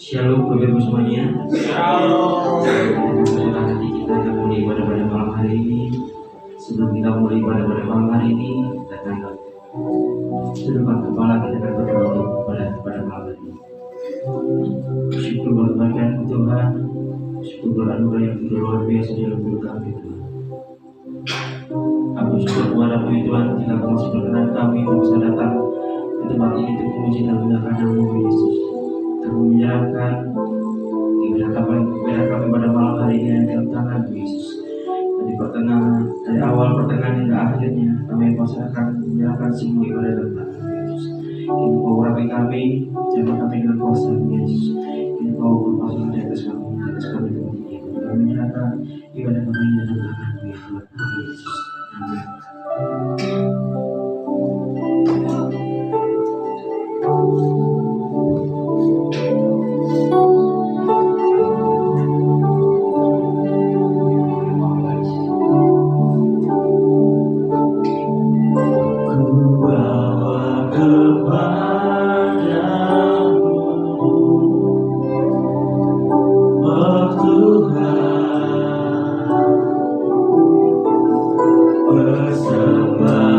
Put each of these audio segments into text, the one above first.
Shalom Bapak Ibu semuanya. Shalom. Dengan hati kita mulai ibadah pada malam hari ini. Sebelum kita mulai ibadah pada malam hari ini, kita akan tundukkan kepala kita akan berdoa untuk pada malam hari ini. Syukur berbahagia Tuhan, syukur anugerah yang begitu luar biasa dalam hidup kami Tuhan. Aku syukur kepadamu Tuhan, jika Kau masih berkenan kami untuk bisa datang ke tempat ini untuk memuji dan memuliakan nama Yesus. Kami menyerahkan ibadah kami pada malam hari ini dalam tangan Yesus. Dari pertengahan, dari awal pertengahan hingga akhirnya, kami menyerahkan semua ibadah dalam tangan Yesus. Kini Kau urapi kami, jamah kami dengan kuasa Yesus. Kini Kau berkuasa di atas kami Tuhan. Kami menyerahkan ibadah kami dalam tangan Yesus. Amin. Bersama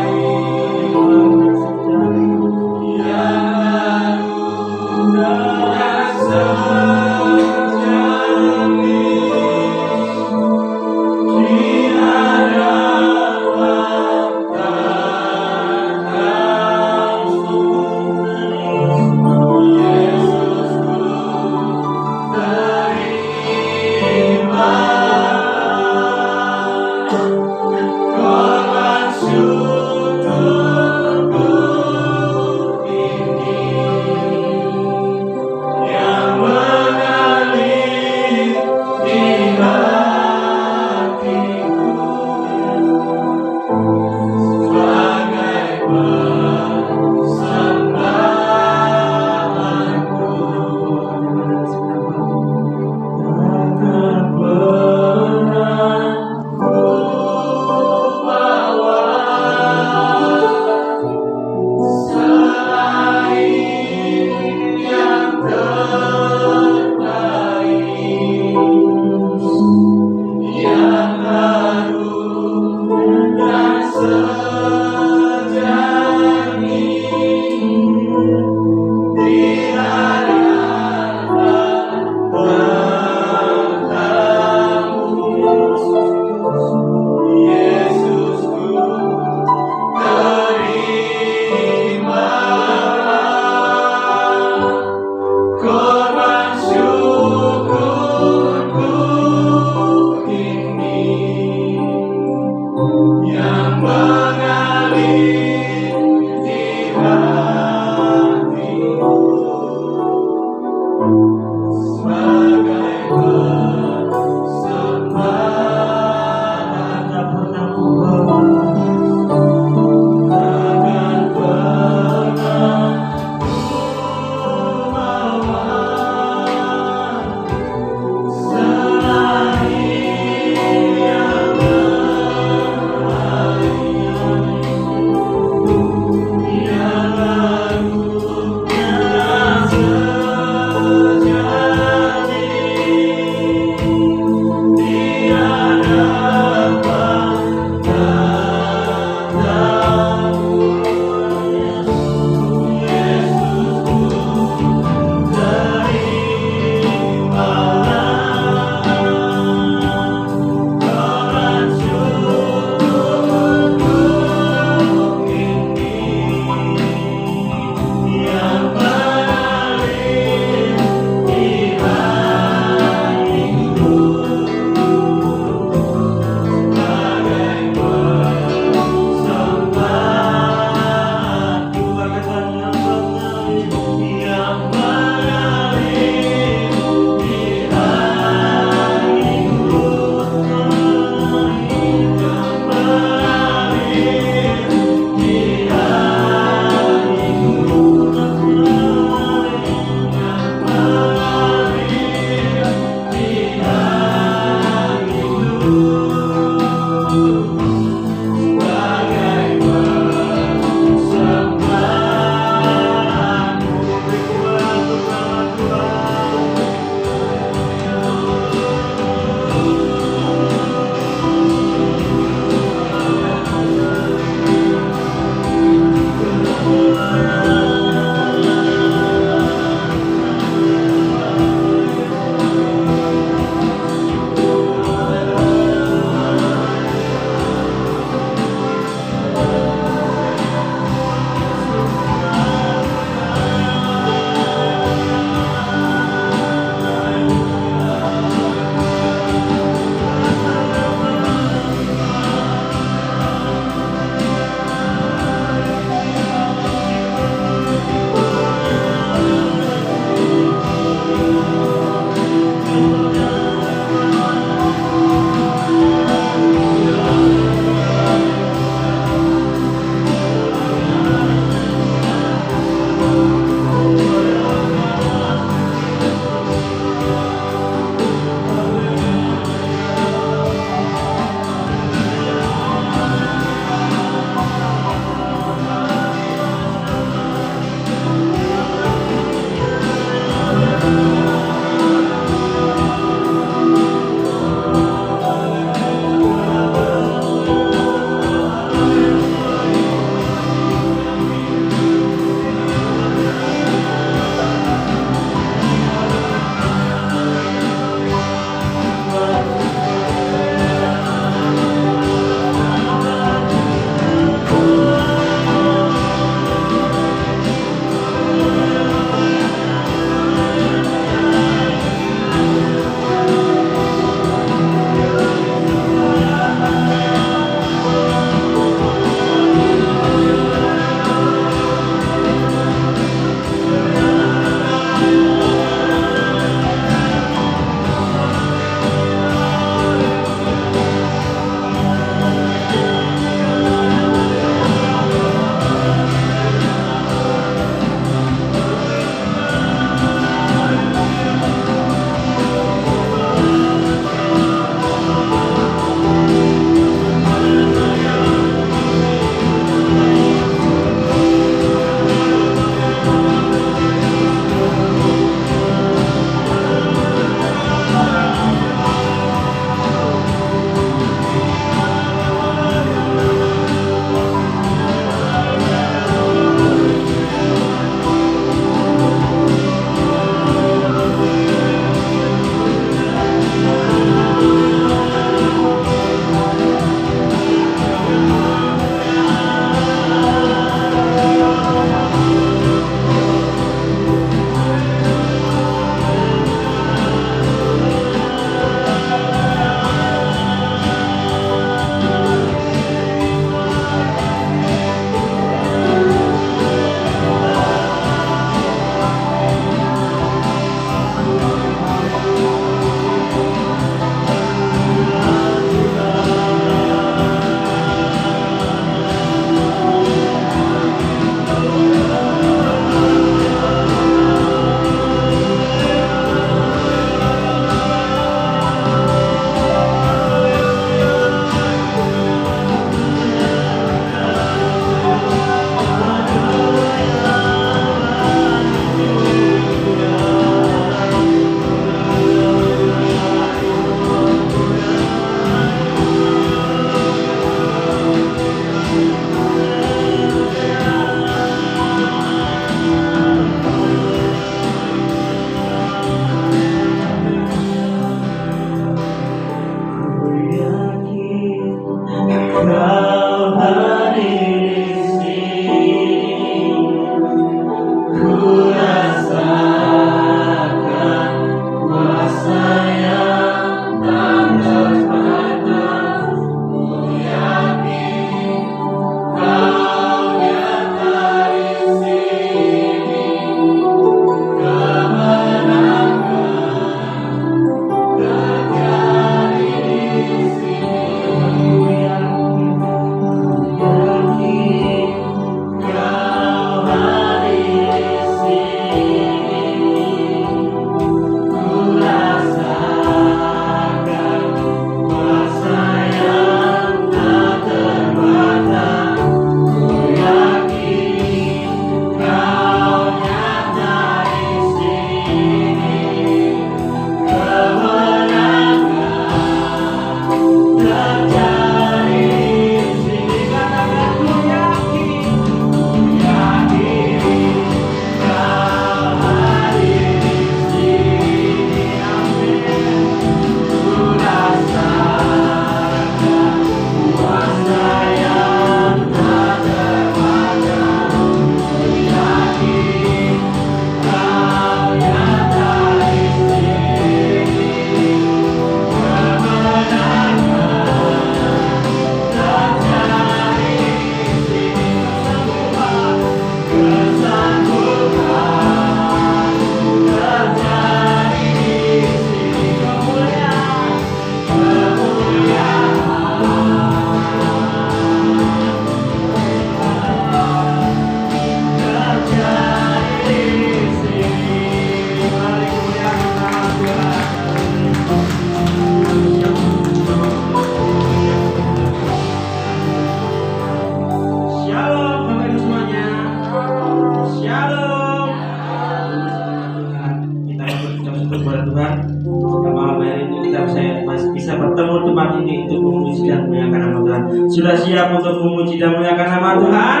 Sudah siap untuk memuji dan memuliakan nama Tuhan?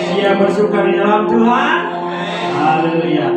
Siap bersuka di dalam Tuhan? Haleluya.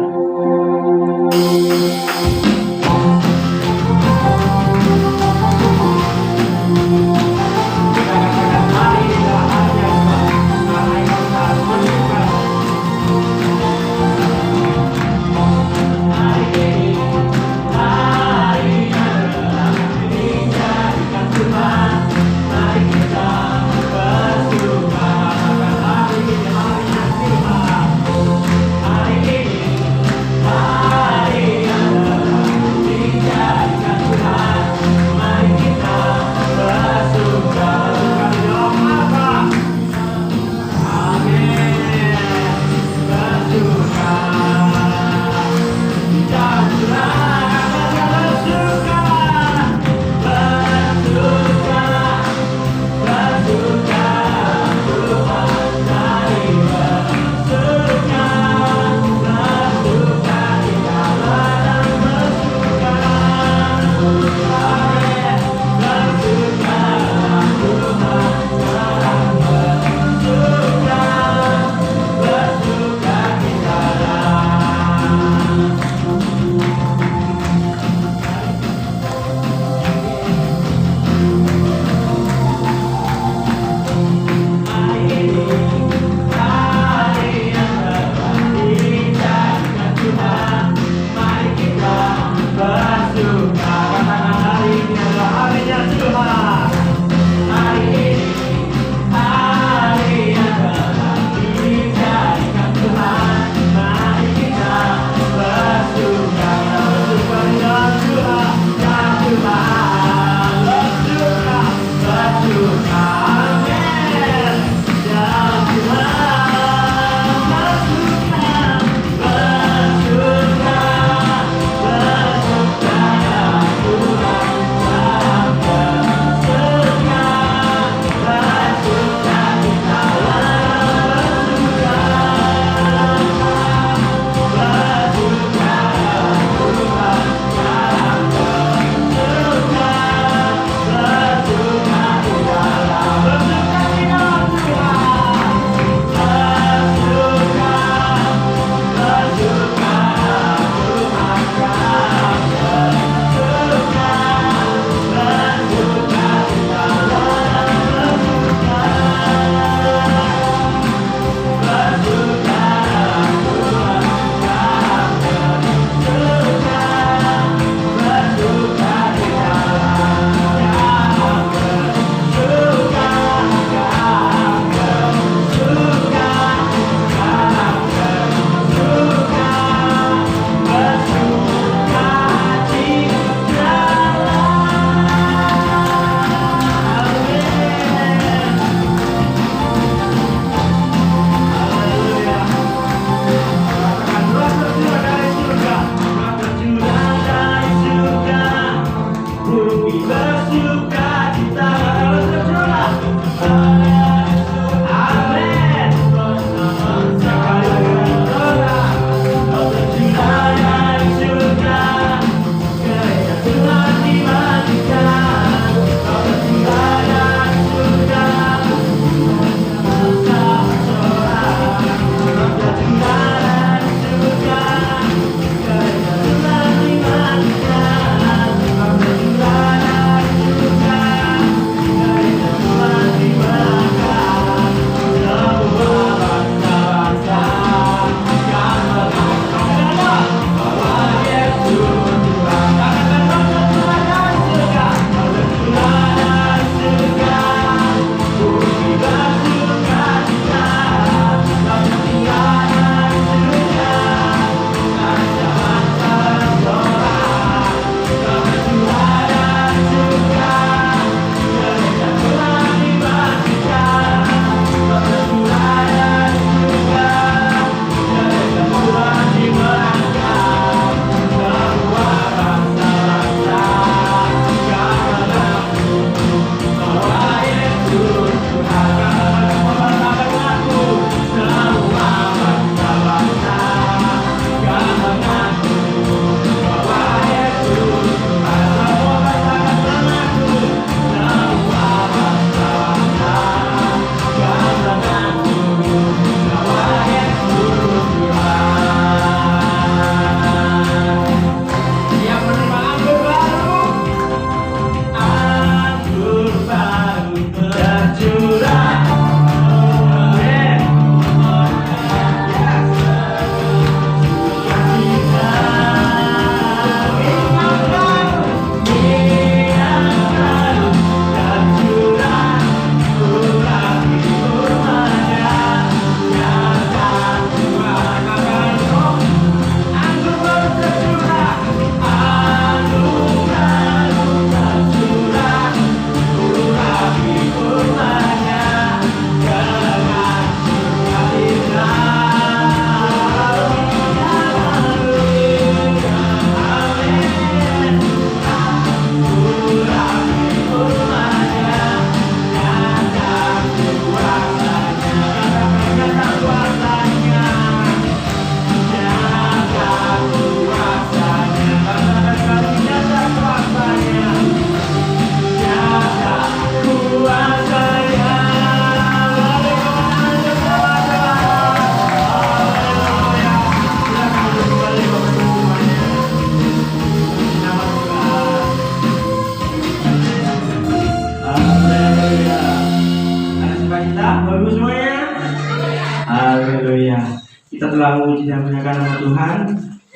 Kita telah memuji dan memuliakan nama Tuhan.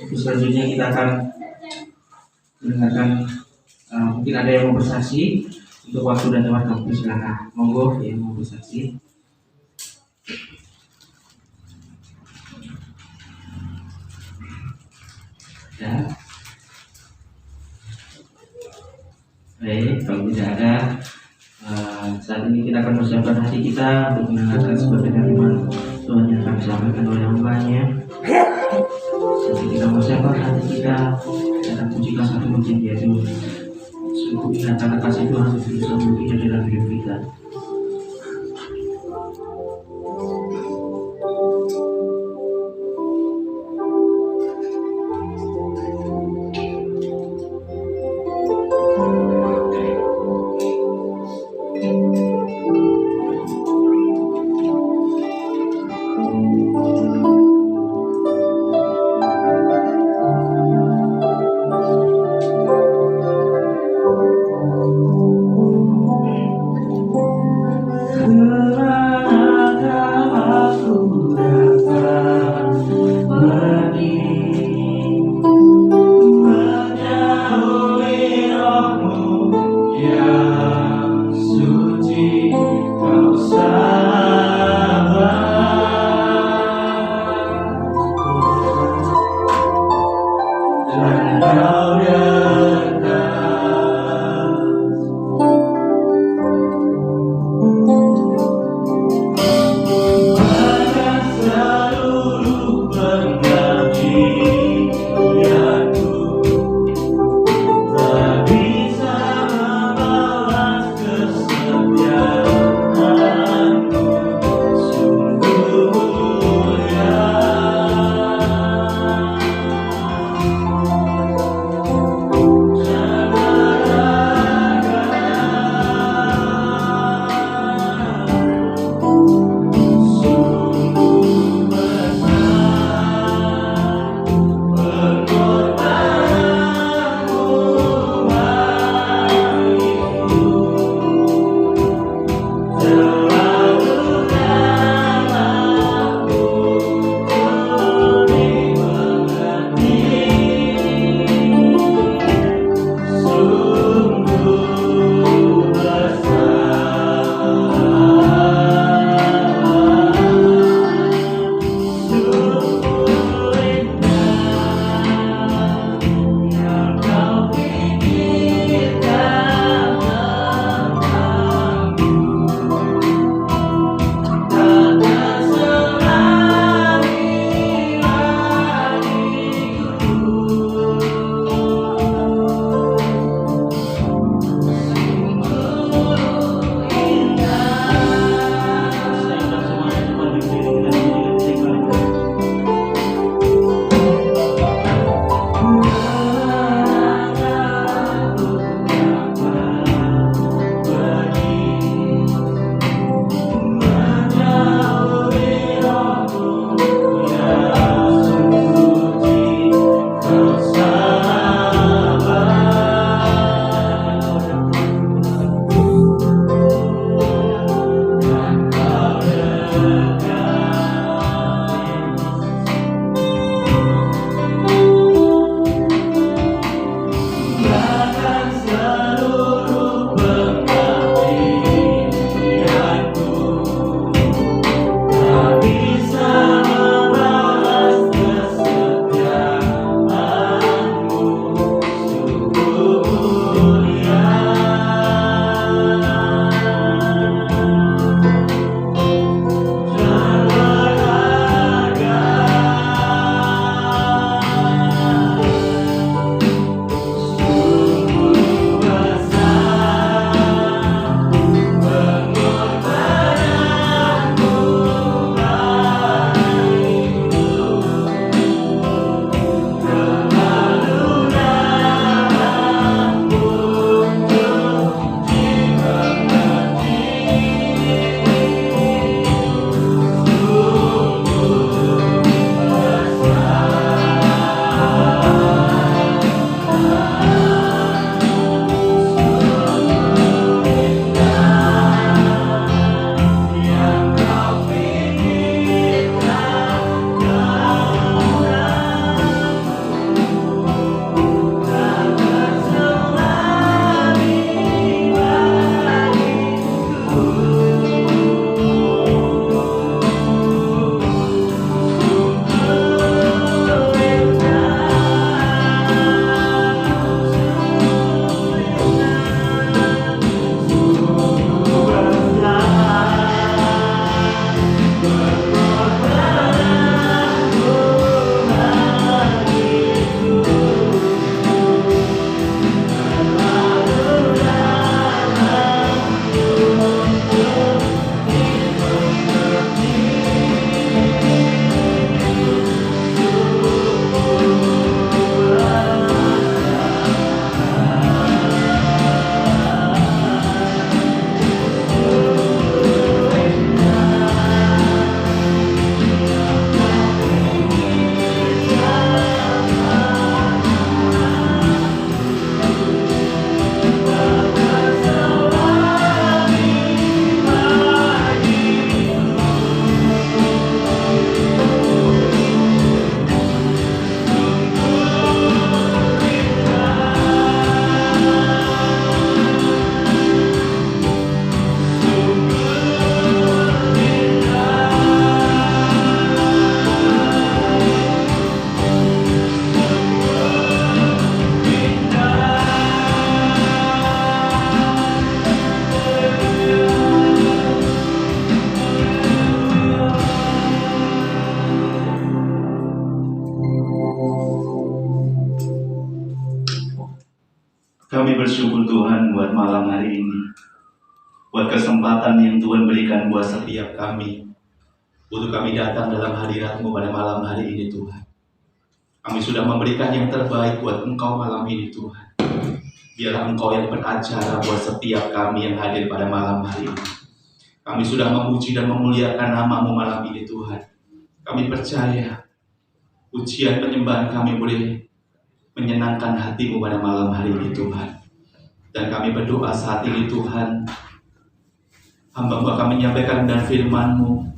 Untuk selanjutnya kita akan mendengarkan mungkin ada yang mau bersaksi untuk waktu dan tempat kamu. Silakan, monggo yang mau bersaksi. Ya. Baik, kalau tidak ada, saat ini kita akan persiapkan hati kita untuk mendengarkan sebuah firman Tuhan yang akan disampaikan oleh hamba-Nya. Jadi kita persiapkan hati kita dan pujikan satu pujian yaitu sungguh nyatakan kasih Tuhan sebesar mungkin dalam hidup kita. malam hari ini, buat kesempatan yang Tuhan berikan buat setiap kami, untuk kami datang dalam hadirat-Mu pada malam hari ini Tuhan. Kami sudah memberikan yang terbaik buat Engkau malam ini Tuhan. Biarlah Engkau yang beracara buat setiap kami yang hadir pada malam hari ini. Kami sudah memuji dan memuliakan nama-Mu malam ini Tuhan. Kami percaya pujian penyembahan kami boleh menyenangkan hati-Mu pada malam hari ini Tuhan. Dan kami berdoa saat ini Tuhan, hamba-Mu akan menyampaikan dan firman-Mu.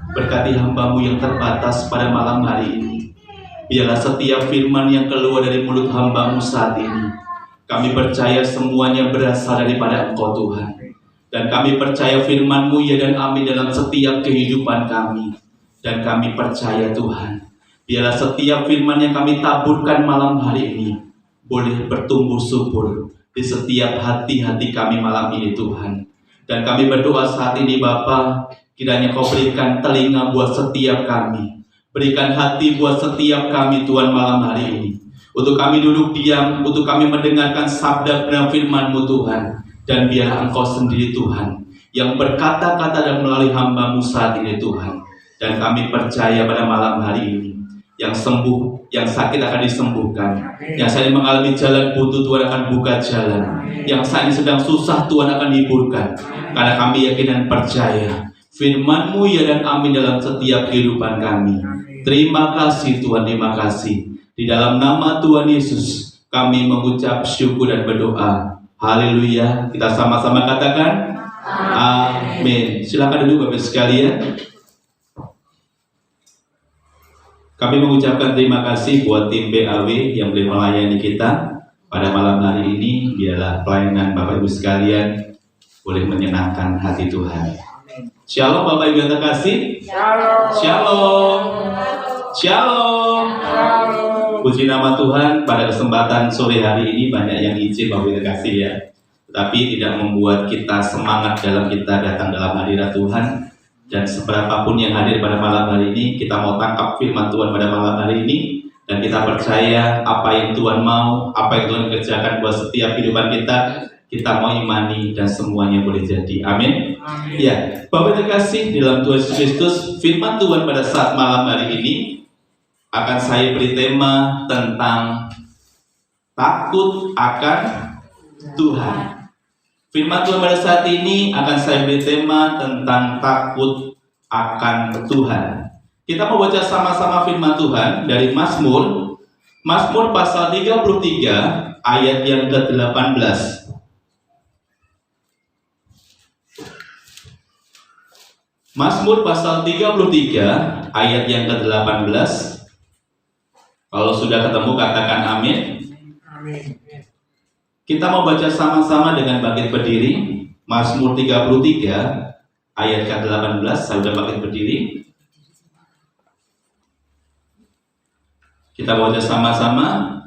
Berkati hamba-Mu yang terbatas pada malam hari ini. Biarlah setiap firman yang keluar dari mulut hamba-Mu saat ini, kami percaya semuanya berasal daripada Engkau Tuhan. Dan kami percaya firman-Mu ya dan amin dalam setiap kehidupan kami. Dan kami percaya Tuhan, biarlah setiap firman yang kami taburkan malam hari ini boleh bertumbuh subur di setiap hati-hati kami malam ini Tuhan. Dan kami berdoa saat ini Bapa, kiranya Kau berikan telinga buat setiap kami, berikan hati buat setiap kami Tuhan malam hari ini, untuk kami duduk diam, untuk kami mendengarkan sabda dan firman-Mu Tuhan. Dan biarlah Engkau sendiri Tuhan yang berkata-kata dan melalui hamba-Mu saat ini Tuhan. Dan kami percaya pada malam hari ini, yang sembuh, yang sakit akan disembuhkan. Yang saat ini mengalami jalan buntu, Tuhan akan buka jalan. Yang saat ini sedang susah, Tuhan akan hiburkan. Karena kami yakin dan percaya firman-Mu ya dan amin dalam setiap kehidupan kami. Terima kasih Tuhan, terima kasih. Di dalam nama Tuhan Yesus kami mengucap syukur dan berdoa. Haleluya. Kita sama-sama katakan amin. Silakan duduk Bapak sekalian. Kami mengucapkan terima kasih buat tim BAW yang boleh melayani kita pada malam hari ini. Biarlah pelayanan Bapak Ibu sekalian boleh menyenangkan hati Tuhan. Shalom Bapak Ibu yang terkasih. Shalom. Shalom. Shalom. Puji nama Tuhan, pada kesempatan sore hari ini banyak yang izin Bapak Ibu yang terkasih ya. Tetapi tidak membuat kita semangat dalam kita datang dalam hadirat Tuhan. Dan seberapapun yang hadir pada malam hari ini, kita mau tangkap firman Tuhan pada malam hari ini. Dan kita percaya apa yang Tuhan mau, apa yang Tuhan kerjakan buat setiap kehidupan kita mau imani dan semuanya boleh jadi. Amin. Ya, Bapak terkasih dalam Tuhan Yesus Kristus, firman Tuhan pada saat malam hari ini akan saya beri tema tentang takut akan Tuhan. Firman Tuhan pada saat ini akan saya beri tema tentang takut akan Tuhan. Kita mau baca sama-sama firman Tuhan dari Mazmur pasal 33 ayat yang ke-18. Mazmur pasal 33 ayat yang ke-18. Kalau sudah ketemu katakan amin. Amin. Kita mau baca sama-sama dengan bangkit berdiri. Mazmur 33 ayat ke-18. Saya sudah bangkit berdiri. Kita baca sama-sama.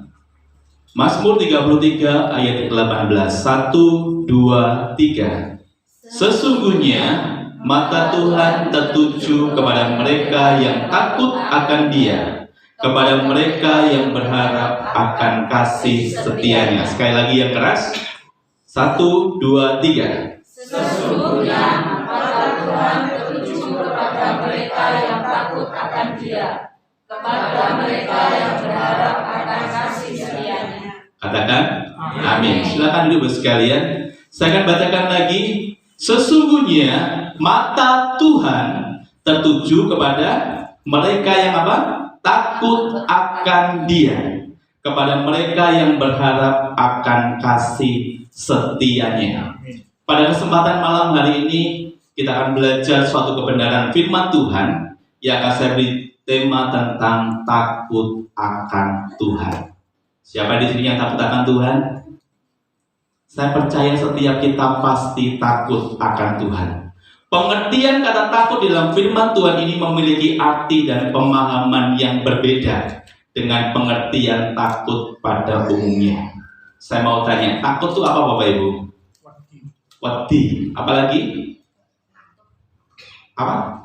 Mazmur 33 ayat ke-18. 1, 2, 3. Sesungguhnya mata Tuhan tertuju kepada mereka yang takut akan Dia, kepada mereka yang berharap akan kasih setianya. Sekali lagi yang keras. 1, 2, 3. Sesungguhnya mata Tuhan tertuju kepada mereka yang takut akan Dia, kepada mereka yang berharap akan kasih setianya. Katakan amin. Silakan duduk sekalian. Saya akan bacakan lagi. Sesungguhnya mata Tuhan tertuju kepada mereka yang apa? Takut akan Dia, kepada mereka yang berharap akan kasih setianya. Pada kesempatan malam hari ini kita akan belajar suatu kebenaran firman Tuhan yang akan saya beri tema tentang takut akan Tuhan. Siapa di sini yang takut akan Tuhan? Saya percaya setiap kita pasti takut akan Tuhan. Pengertian kata takut dalam firman Tuhan ini memiliki arti dan pemahaman yang berbeda dengan pengertian takut pada umumnya. Saya mau tanya, takut itu apa Bapak Ibu? Wedi. Apalagi? Apa?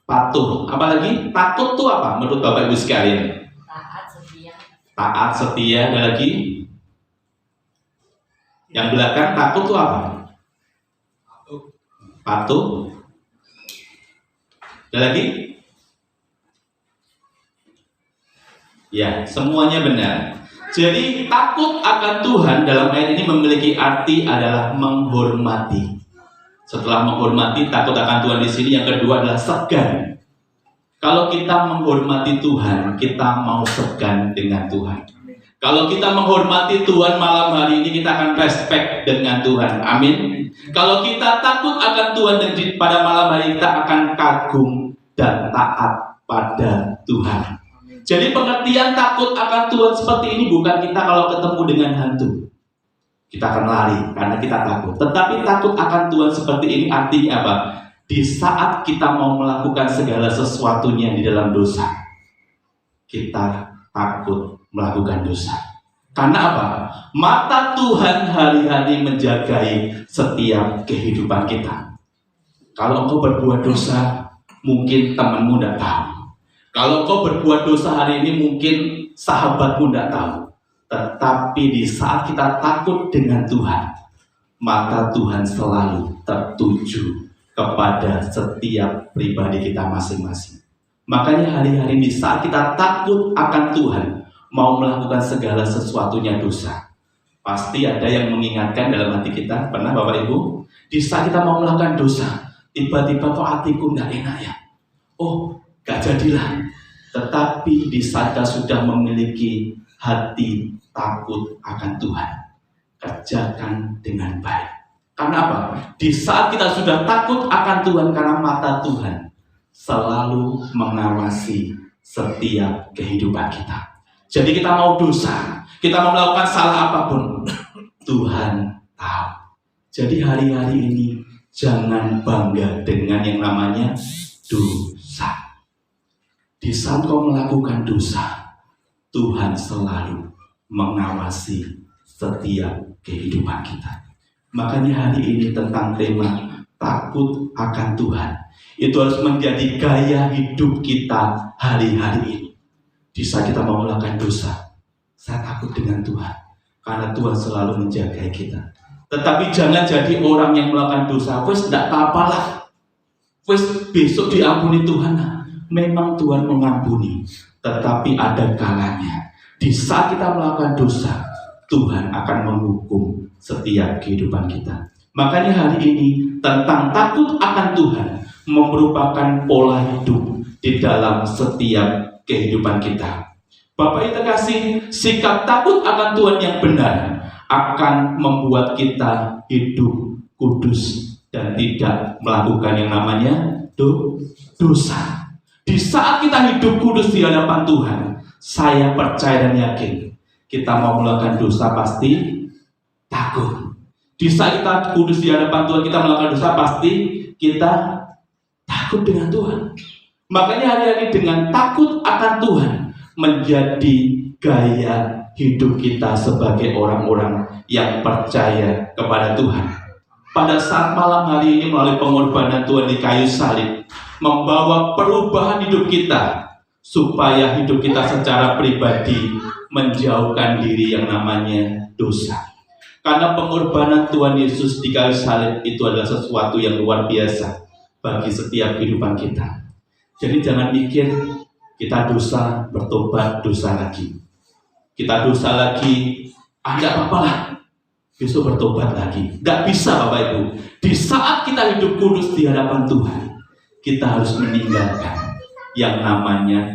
Patuh. Apalagi? Takut itu apa menurut Bapak Ibu sekalian? Taat setia. Taat setia. Ada lagi? Yang belakang takut itu apa? Patuh. Ada lagi? Ya, semuanya benar. Jadi takut akan Tuhan dalam ayat ini memiliki arti adalah menghormati. Setelah menghormati, takut akan Tuhan di sini yang kedua adalah segan. Kalau kita menghormati Tuhan, kita mau segan dengan Tuhan. Kalau kita menghormati Tuhan malam hari ini, kita akan respect dengan Tuhan. Amin. Kalau kita takut akan Tuhan dan pada malam hari kita akan kagum dan taat pada Tuhan. Jadi pengertian takut akan Tuhan seperti ini bukan kita kalau ketemu dengan hantu kita akan lari karena kita takut. Tetapi takut akan Tuhan seperti ini artinya apa? Di saat kita mau melakukan segala sesuatunya di dalam dosa, kita takut melakukan dosa. Karena apa? Mata Tuhan hari-hari menjagai setiap kehidupan kita. Kalau engkau berbuat dosa, mungkin temanmu tidak tahu. Kalau kau berbuat dosa hari ini mungkin sahabatmu tidak tahu. Tetapi di saat kita takut dengan Tuhan, mata Tuhan selalu tertuju kepada setiap pribadi kita masing-masing. Makanya hari-hari di saat kita takut akan Tuhan, mau melakukan segala sesuatunya dosa, pasti ada yang mengingatkan dalam hati kita. Pernah Bapak Ibu? Di saat kita mau melakukan dosa, tiba-tiba kok hatiku tidak enak ya? Oh, gak jadilah. Tetapi di saat kita sudah memiliki hati takut akan Tuhan, kerjakan dengan baik. Karena apa? Di saat kita sudah takut akan Tuhan, karena mata Tuhan selalu mengawasi setiap kehidupan kita. Jadi kita mau dosa, kita mau melakukan salah apapun, Tuhan tahu. Jadi hari-hari ini jangan bangga dengan yang namanya dosa. Di saat kau melakukan dosa, Tuhan selalu mengawasi setiap kehidupan kita. Makanya hari ini tentang tema takut akan Tuhan, itu harus menjadi gaya hidup kita hari-hari ini. Di saat kita mau melakukan dosa, saya takut dengan Tuhan, karena Tuhan selalu menjaga kita. Tetapi jangan jadi orang yang melakukan dosa, wes tidak apa-apalah, wes besok diampuni Tuhan. Memang Tuhan mengampuni, tetapi ada kalanya. Di saat kita melakukan dosa, Tuhan akan menghukum setiap kehidupan kita. Makanya hari ini tentang takut akan Tuhan merupakan pola hidup di dalam setiap kehidupan kita. Bapak Ibu kasih, sikap takut akan Tuhan yang benar akan membuat kita hidup kudus dan tidak melakukan yang namanya dosa. Di saat kita hidup kudus di hadapan Tuhan, saya percaya dan yakin kita mau melakukan dosa pasti takut. Di saat kita kudus di hadapan Tuhan, kita melakukan dosa pasti kita takut dengan Tuhan. Makanya hari-hari dengan takut akan Tuhan menjadi gaya hidup kita sebagai orang-orang yang percaya kepada Tuhan. Pada saat malam hari ini melalui pengorbanan Tuhan di kayu salib, membawa perubahan hidup kita supaya hidup kita secara pribadi menjauhkan diri yang namanya dosa. Karena pengorbanan Tuhan Yesus di kayu salib itu adalah sesuatu yang luar biasa bagi setiap kehidupan kita. Jadi jangan mikir kita dosa, bertobat, dosa lagi. Kita dosa lagi, enggak apa-apa lah, besok bertobat lagi. Enggak bisa Bapak Ibu. Di saat kita hidup kudus di hadapan Tuhan, kita harus meninggalkan yang namanya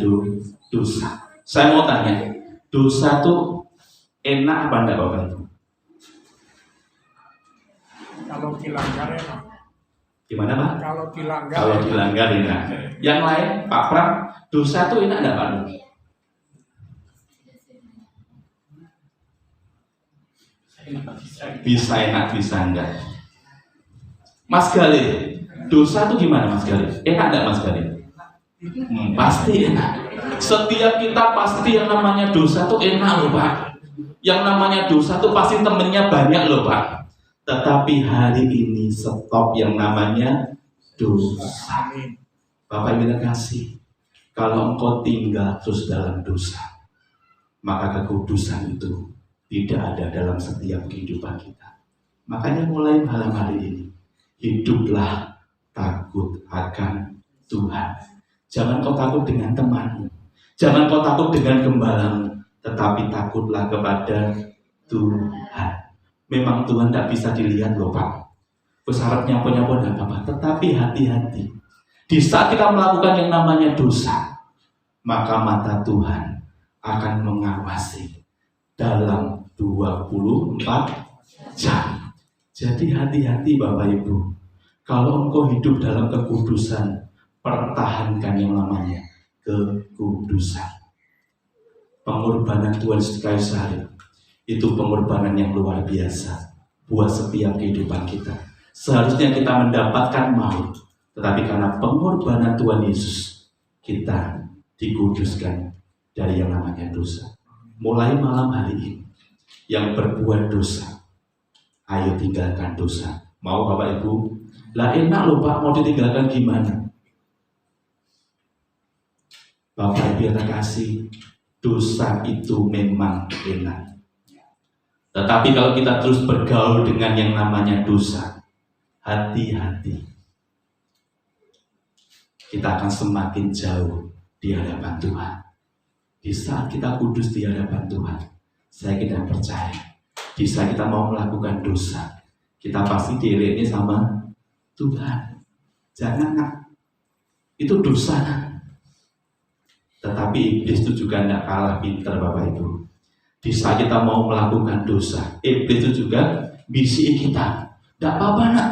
dosa. Saya mau tanya, dosa itu enak apa enggak Bapak Ibu? Kalau dilanggar enak. Gimana Pak? Kalau dilanggar. Kalau dilanggar enak. Yang lain, Pak Pram, dosa itu enak enggak Pak? Bisa enak, bisa enggak. Mas Gali, dosa itu gimana Mas Gali? Enak enggak Mas Gali? Pasti enak. Setiap kita pasti yang namanya dosa itu enak loh Pak. Yang namanya dosa itu pasti temennya banyak loh Pak. Tetapi hari ini stop yang namanya dosa. Bapak Ibu kasih, kalau engkau tinggal terus dalam dosa, maka kekudusan itu tidak ada dalam setiap kehidupan kita. Makanya mulai malam hari ini, hiduplah takut akan Tuhan. Jangan kau takut dengan temanmu, jangan kau takut dengan gembalamu, tetapi takutlah kepada Tuhan. Memang Tuhan tidak bisa dilihat loh Pak, besarnya punya apa-apa, tetapi hati-hati. Di saat kita melakukan yang namanya dosa, maka mata Tuhan akan mengawasi dalam 24 jam. Jadi hati-hati Bapak Ibu. Kalau engkau hidup dalam kekudusan, pertahankan yang namanya kekudusan. Pengorbanan Tuhan Yesus kayu salib itu pengorbanan yang luar biasa buat setiap kehidupan kita. Seharusnya kita mendapatkan maut, tetapi karena pengorbanan Tuhan Yesus, kita dikuduskan dari yang namanya dosa. Mulai malam hari ini, yang berbuat dosa, ayo tinggalkan dosa. Mau Bapak Ibu? Lah enak loh Pak, mau ditinggalkan gimana? Bapak Ibu yang kasih, dosa itu memang enak. Tetapi kalau kita terus bergaul dengan yang namanya dosa, hati-hati. Kita akan semakin jauh di hadapan Tuhan. Di saat kita kudus di hadapan Tuhan, saya tidak percaya. Di saat kita mau melakukan dosa, kita pasti diiringi sama Tuhan. Jangan nak, itu dosa nak. Tetapi iblis itu juga tidak kalah pintar Bapak Ibu. Di saat kita mau melakukan dosa, iblis itu juga bisik kita. Tidak apa-apa nak.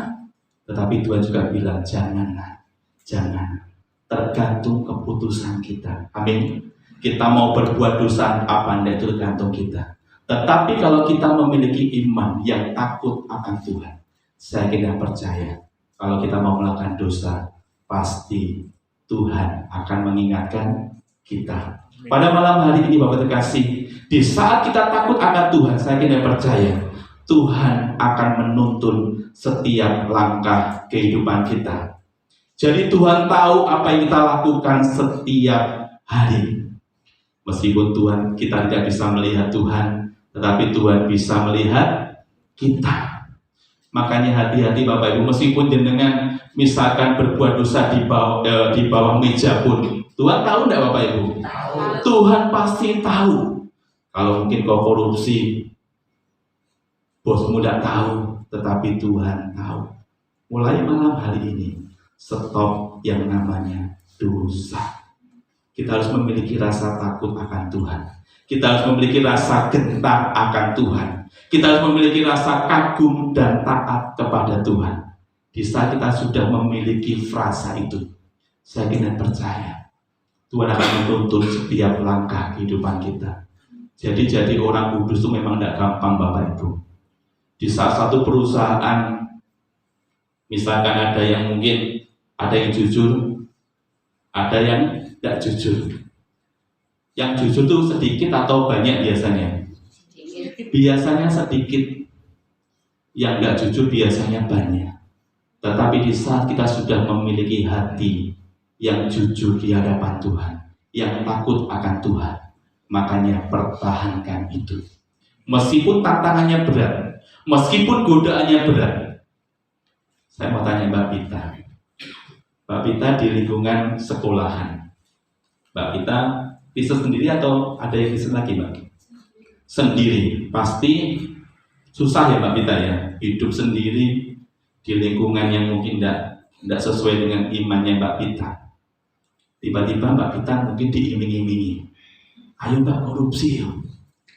Tetapi Tuhan juga bilang jangan nak, jangan. Tergantung keputusan kita. Amin. Kita mau berbuat dosa apa anda itu tergantung kita. Tetapi kalau kita memiliki iman yang takut akan Tuhan, saya tidak percaya kalau kita mau melakukan dosa, pasti Tuhan akan mengingatkan kita. Pada malam hari ini Bapak terkasih, di saat kita takut akan Tuhan, saya tidak percaya Tuhan akan menuntun setiap langkah kehidupan kita. Jadi Tuhan tahu apa yang kita lakukan setiap hari. Meskipun Tuhan, kita tidak bisa melihat Tuhan, tetapi Tuhan bisa melihat kita. Makanya hati-hati Bapak Ibu, meskipun jenengan misalkan berbuat dosa di bawah meja pun, Tuhan tahu tidak Bapak Ibu? Tahu. Tuhan pasti tahu. Kalau mungkin kau korupsi, bosmu tidak tahu, tetapi Tuhan tahu. Mulai malam hari ini, stop yang namanya dosa. Kita harus memiliki rasa takut akan Tuhan. Kita harus memiliki rasa gentar akan Tuhan. Kita harus memiliki rasa kagum dan taat kepada Tuhan. Di saat kita sudah memiliki frasa itu, saya tidak percaya Tuhan akan menuntun setiap langkah kehidupan kita. Jadi orang kudus itu memang tidak gampang Bapak Ibu. Di saat satu perusahaan, misalkan ada yang mungkin ada yang jujur, ada yang tidak jujur. Yang jujur itu sedikit atau banyak biasanya? Biasanya sedikit. Yang tidak jujur biasanya banyak. Tetapi di saat kita sudah memiliki hati yang jujur di hadapan Tuhan, yang takut akan Tuhan, makanya pertahankan itu. Meskipun tantangannya berat, meskipun godaannya berat. Saya mau tanya Mbak Pita. Mbak Pita di lingkungan sekolahan. Mbak Pita bisa sendiri atau ada yang bisa lagi Mbak? Sendiri. Pasti susah ya Mbak Pita ya. Hidup sendiri di lingkungan yang mungkin tidak sesuai dengan imannya Mbak Pita. Tiba-tiba Mbak Pita mungkin diiming-imingi. Ayo Mbak korupsi yuk.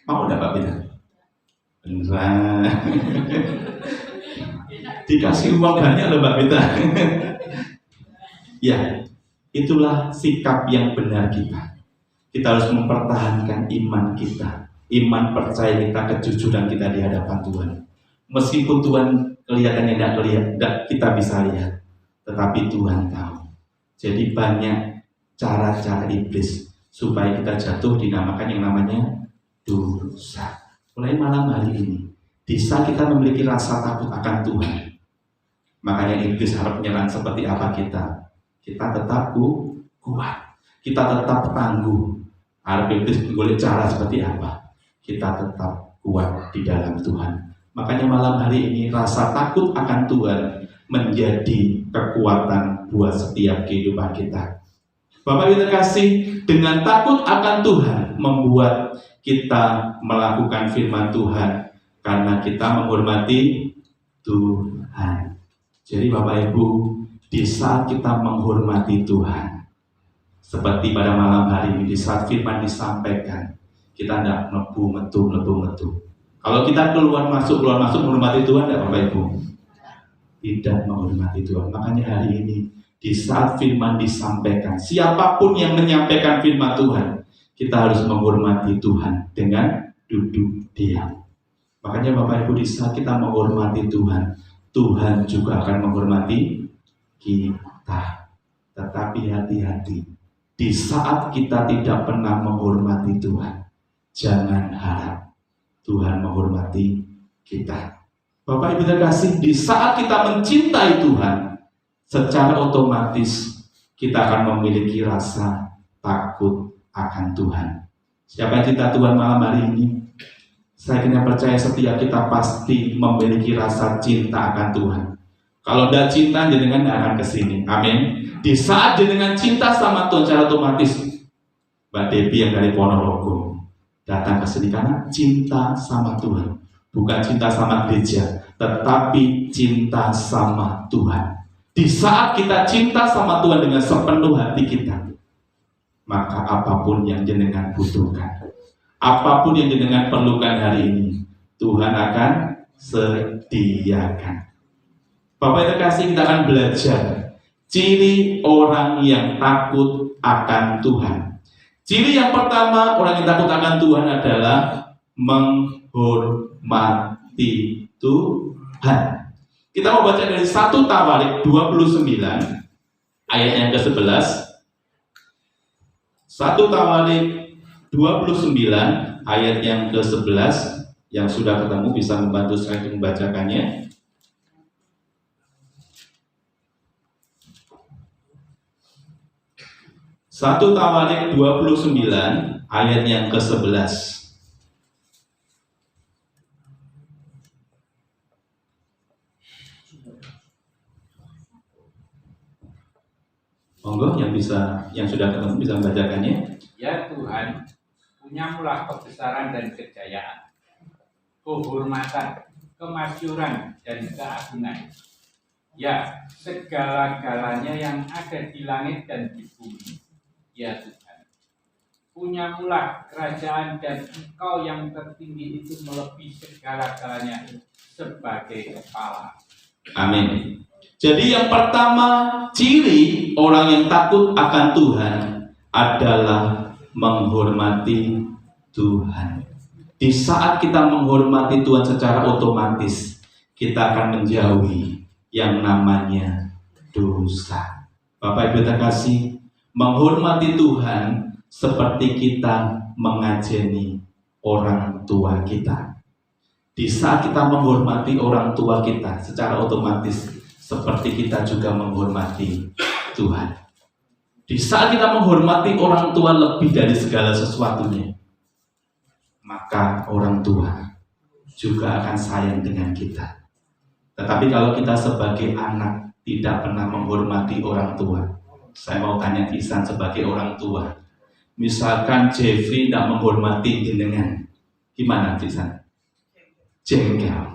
Mau enggak Mbak Pita? Beneran. Dikasih uang banyak loh Mbak Pita. Ya, itulah sikap yang benar kita. Kita harus mempertahankan iman kita, iman percaya kita, kejujuran kita di hadapan Tuhan. Meskipun Tuhan kelihatannya tidak kita bisa lihat, tetapi Tuhan tahu. Jadi banyak cara-cara iblis supaya kita jatuh dinamakan yang namanya dosa. Mulai malam hari ini, di saat kita memiliki rasa takut akan Tuhan, makanya iblis harap menyerang seperti apa kita. Kita tetap kuat, kita tetap tangguh. Harap iblis boleh cara seperti apa, kita tetap kuat di dalam Tuhan. Makanya malam hari ini rasa takut akan Tuhan menjadi kekuatan buat setiap kehidupan kita. Bapak Ibu terkasih, dengan takut akan Tuhan membuat kita melakukan firman Tuhan karena kita menghormati Tuhan. Jadi Bapak Ibu, di saat kita menghormati Tuhan, seperti pada malam hari ini, di saat firman disampaikan, kita tidak metu. Kalau kita keluar masuk menghormati Tuhan, tidak Bapak Ibu? Tidak menghormati Tuhan. Makanya hari ini, di saat firman disampaikan, siapapun yang menyampaikan firman Tuhan, kita harus menghormati Tuhan dengan duduk diam. Makanya Bapak Ibu, di saat kita menghormati Tuhan, Tuhan juga akan menghormati kita. Tetapi hati-hati, di saat kita tidak pernah menghormati Tuhan, jangan harap Tuhan menghormati kita. Bapak Ibu terkasih, di saat kita mencintai Tuhan, secara otomatis kita akan memiliki rasa takut akan Tuhan. Siapa yang cinta Tuhan malam hari ini? Saya kena percaya setiap kita pasti memiliki rasa cinta akan Tuhan. Kalau tidak cinta, jenengan tidak akan kesini. Amin. Di saat jenengan cinta sama Tuhan, secara otomatis Mbak Debbie yang dari Ponorogo datang ke sini karena cinta sama Tuhan. Bukan cinta sama gereja, tetapi cinta sama Tuhan. Di saat kita cinta sama Tuhan dengan sepenuh hati kita, maka apapun yang jenengan butuhkan, apapun yang jenengan perlukan hari ini, Tuhan akan sediakan. Bapak yang terkasih, kita akan belajar ciri orang yang takut akan Tuhan. Ciri yang pertama orang yang takut akan Tuhan adalah menghormati Tuhan. Kita mau baca dari 1 Tawarik 29 ayat yang ke-11. 1 Tawarik 29 ayat yang ke-11. Yang sudah ketemu bisa membantu saya untuk membacakannya. Satu Tawarik 29 ayat yang ke-11. Monggo yang sudah ketemu bisa membacakannya. Ya Tuhan, punyamulah kebesaran dan kejayaan, kehormatan, kemasyuran, dan keagungan. Ya, segala-galanya yang ada di langit dan di bumi. Ya Tuhan, punyamulah kerajaan, dan Engkau yang tertinggi itu melebihi segala-galanya sebagai kepala. Amin. Jadi yang pertama, ciri orang yang takut akan Tuhan adalah menghormati Tuhan. Di saat kita menghormati Tuhan secara otomatis, kita akan menjauhi yang namanya dosa. Bapak Ibu terkasih, menghormati Tuhan seperti kita mengajeni orang tua kita. Di saat kita menghormati orang tua kita, secara otomatis seperti kita juga menghormati Tuhan. Di saat kita menghormati orang tua lebih dari segala sesuatunya, maka orang tua juga akan sayang dengan kita. Tetapi kalau kita sebagai anak tidak pernah menghormati orang tua, saya mau tanya Ihsan sebagai orang tua, misalkan Jeffrey tidak menghormati jenengan, gimana Ihsan? Jengkel.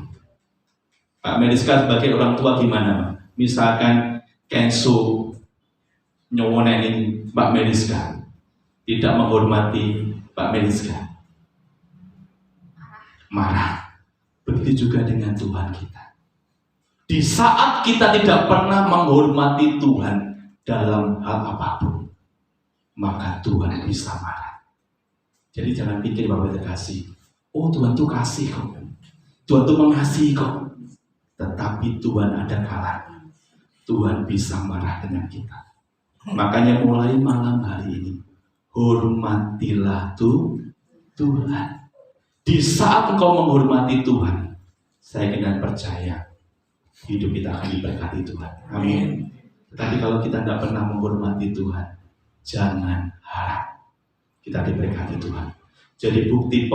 Pak Meriska sebagai orang tua gimana? Misalkan Kenso nyowonenin Pak Meriska, tidak menghormati Pak Meriska, marah. Begitu juga dengan Tuhan kita. Di saat kita tidak pernah menghormati Tuhan dalam hal apapun, maka Tuhan bisa marah. Jadi jangan pikir bahwa kita kasih, oh Tuhan tuh kasih kok, Tuhan tuh mengasihi kok. Tetapi Tuhan ada kalanya Tuhan bisa marah dengan kita. Makanya mulai malam hari ini, hormatilah Tuhan. Di saat engkau menghormati Tuhan, saya dengan percaya hidup kita akan diberkati Tuhan. Amin. Tetapi kalau kita tidak pernah menghormati Tuhan, jangan harap kita diberkati Tuhan. Jadi bukti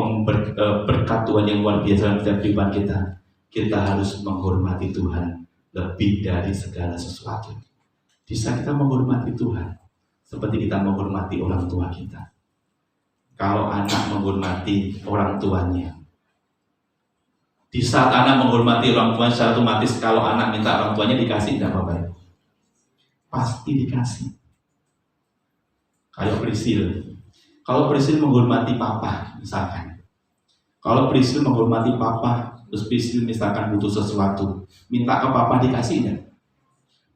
berkat Tuhan yang luar biasa dalam kehidupan kita kita harus menghormati Tuhan lebih dari segala sesuatu. Di saat kita menghormati Tuhan, seperti kita menghormati orang tua kita. Kalau anak menghormati orang tuanya, di saat anak menghormati orang tuanya, secara otomatis kalau anak minta orang tuanya dikasih, tidak apa-apa. Pasti dikasih. Kayak Prisil. Kalau Prisil menghormati papa, misalkan. Kalau Prisil menghormati papa, terus Prisil misalkan butuh sesuatu, minta ke papa dikasihnya.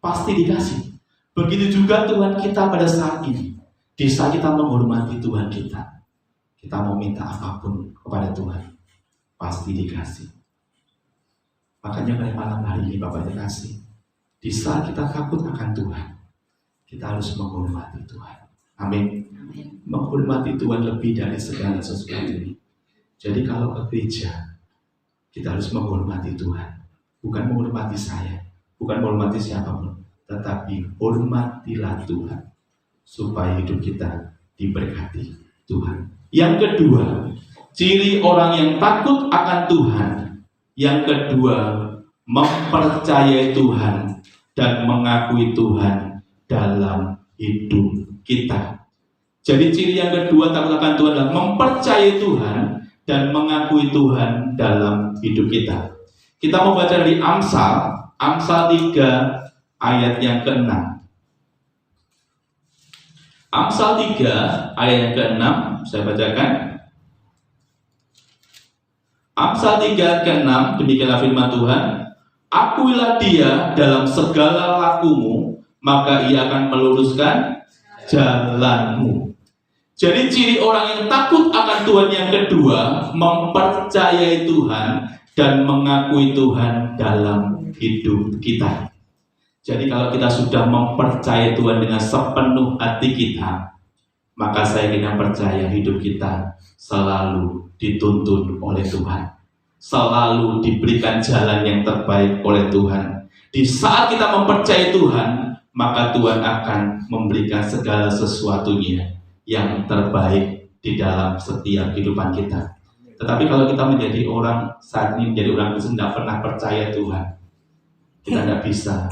Pasti dikasih. Begitu juga Tuhan kita pada saat ini. Di saat kita menghormati Tuhan kita mau minta apapun kepada Tuhan, pasti dikasih. Makanya pada malam hari ini Bapak dikasih. Di saat kita takut akan Tuhan, kita harus menghormati Tuhan. Amin. Menghormati Tuhan lebih dari segala sesuatu ini. Jadi kalau ke gereja, kita harus menghormati Tuhan. Bukan menghormati saya, bukan menghormati siapapun, tetapi hormatilah Tuhan supaya hidup kita diberkati Tuhan. Yang kedua, ciri orang yang takut akan Tuhan. Yang kedua, mempercayai Tuhan dan mengakui Tuhan dalam hidup kita. Jadi ciri yang kedua takut akan Tuhan adalah mempercayai Tuhan dan mengakui Tuhan dalam hidup kita. Kita mau baca dari Amsal 3 ayat yang ke-6. Amsal 3 ayat yang ke-6 saya bacakan. Amsal 3 ke-6, demikianlah firman Tuhan. Akuilah dia dalam segala lakumu, maka ia akan meluruskan jalanmu. Jadi ciri orang yang takut akan Tuhan yang kedua, mempercayai Tuhan dan mengakui Tuhan dalam hidup kita. Jadi kalau kita sudah mempercayai Tuhan dengan sepenuh hati kita, maka saya ingin percaya hidup kita selalu dituntun oleh Tuhan, selalu diberikan jalan yang terbaik oleh Tuhan. Di saat kita mempercayai Tuhan, maka Tuhan akan memberikan segala sesuatunya yang terbaik di dalam setiap kehidupan kita. Tetapi kalau kita menjadi orang saat ini menjadi orang Kristen tidak pernah percaya Tuhan, kita tidak bisa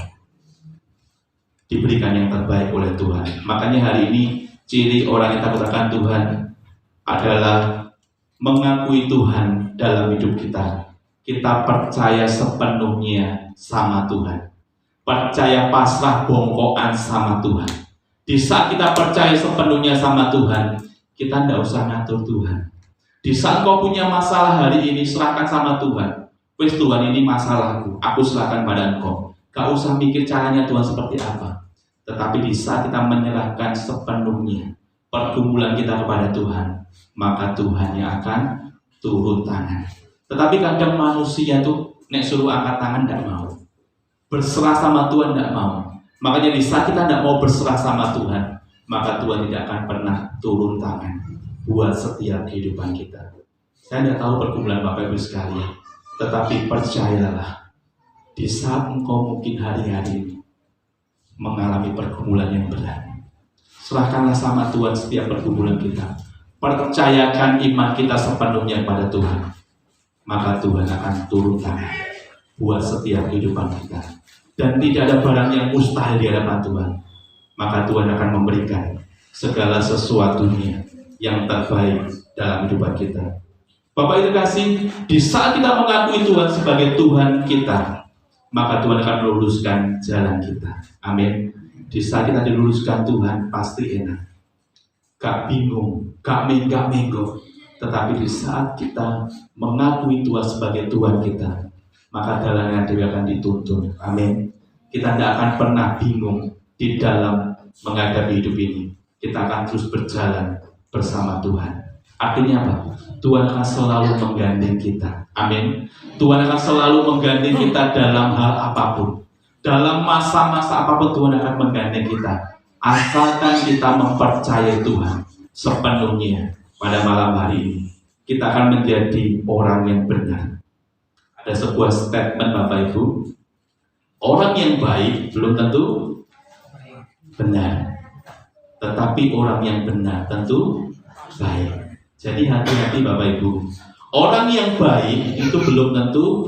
diberikan yang terbaik oleh Tuhan. Makanya hari ini ciri orang yang takut akan Tuhan adalah mengakui Tuhan dalam hidup kita. Kita percaya sepenuhnya sama Tuhan. Percaya pasrah bongkokan sama Tuhan. Di saat kita percaya sepenuhnya sama Tuhan, kita tidak usah ngatur Tuhan. Di saat kau punya masalah hari ini, serahkan sama Tuhan. Wes Tuhan, ini masalahku, aku serahkan pada Engkau. Gak usah mikir caranya Tuhan seperti apa. Tetapi di saat kita menyerahkan sepenuhnya pergumulan kita kepada Tuhan, maka Tuhan yang akan turun tangan. Tetapi kadang manusia tuh nek suruh angkat tangan tidak mau, berserah sama Tuhan tidak mau. Makanya di saat kita tidak mau berserah sama Tuhan, maka Tuhan tidak akan pernah turun tangan buat setiap kehidupan kita. Saya tidak tahu pergumulan Bapak Ibu sekalian, tetapi percayalah, di saat engkau mungkin hari-hari ini mengalami pergumulan yang berat, serahkanlah sama Tuhan setiap pergumulan kita. Percayakan iman kita sepenuhnya pada Tuhan, maka Tuhan akan turun tangan buat setiap kehidupan kita. Dan tidak ada barang yang mustahil di hadapan Tuhan. Maka Tuhan akan memberikan segala sesuatunya yang terbaik dalam kehidupan kita. Bapak Ibu kasih, di saat kita mengakui Tuhan sebagai Tuhan kita, maka Tuhan akan meluruskan jalan kita. Amin. Di saat kita diluruskan Tuhan, pasti enak. Gak bingung, gak menggo. Tetapi di saat kita mengakui Tuhan sebagai Tuhan kita, maka jalannya dia akan dituntun. Amin. Kita tidak akan pernah bingung di dalam menghadapi hidup ini. Kita akan terus berjalan bersama Tuhan. Artinya apa? Tuhan akan selalu menggandeng kita. Amin. Tuhan akan selalu menggandeng kita dalam hal apapun. Dalam masa-masa apapun Tuhan akan menggandeng kita. Asalkan kita mempercayai Tuhan sepenuhnya pada malam hari ini, kita akan menjadi orang yang benar. Ada sebuah statement Bapak Ibu, orang yang baik belum tentu benar, tetapi orang yang benar tentu baik. Jadi hati-hati Bapak Ibu, orang yang baik itu belum tentu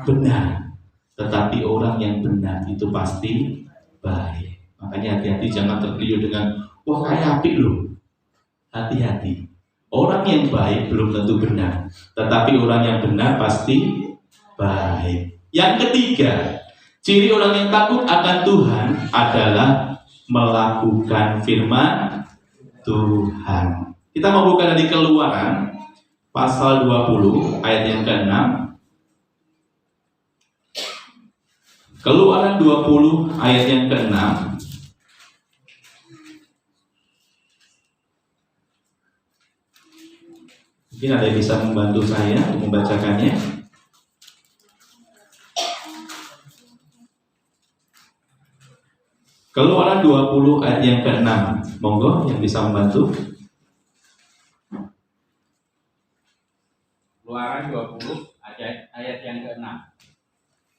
benar. Tetapi orang yang benar itu pasti baik. Makanya hati-hati, jangan terkeliru dengan wah kayak apik loh. Hati-hati. Orang yang baik belum tentu benar, tetapi orang yang benar pasti baik. Yang ketiga, ciri orang yang takut akan Tuhan adalah melakukan firman Tuhan. Kita membuka dari Keluaran pasal 20 ayat yang ke-6. Keluaran 20 ayat yang ke-6. Mungkin ada yang bisa membantu saya untuk membacakannya. Keluaran 20 ayat yang ke-6. Monggo yang bisa membantu. Keluaran 20 ayat yang ke-6.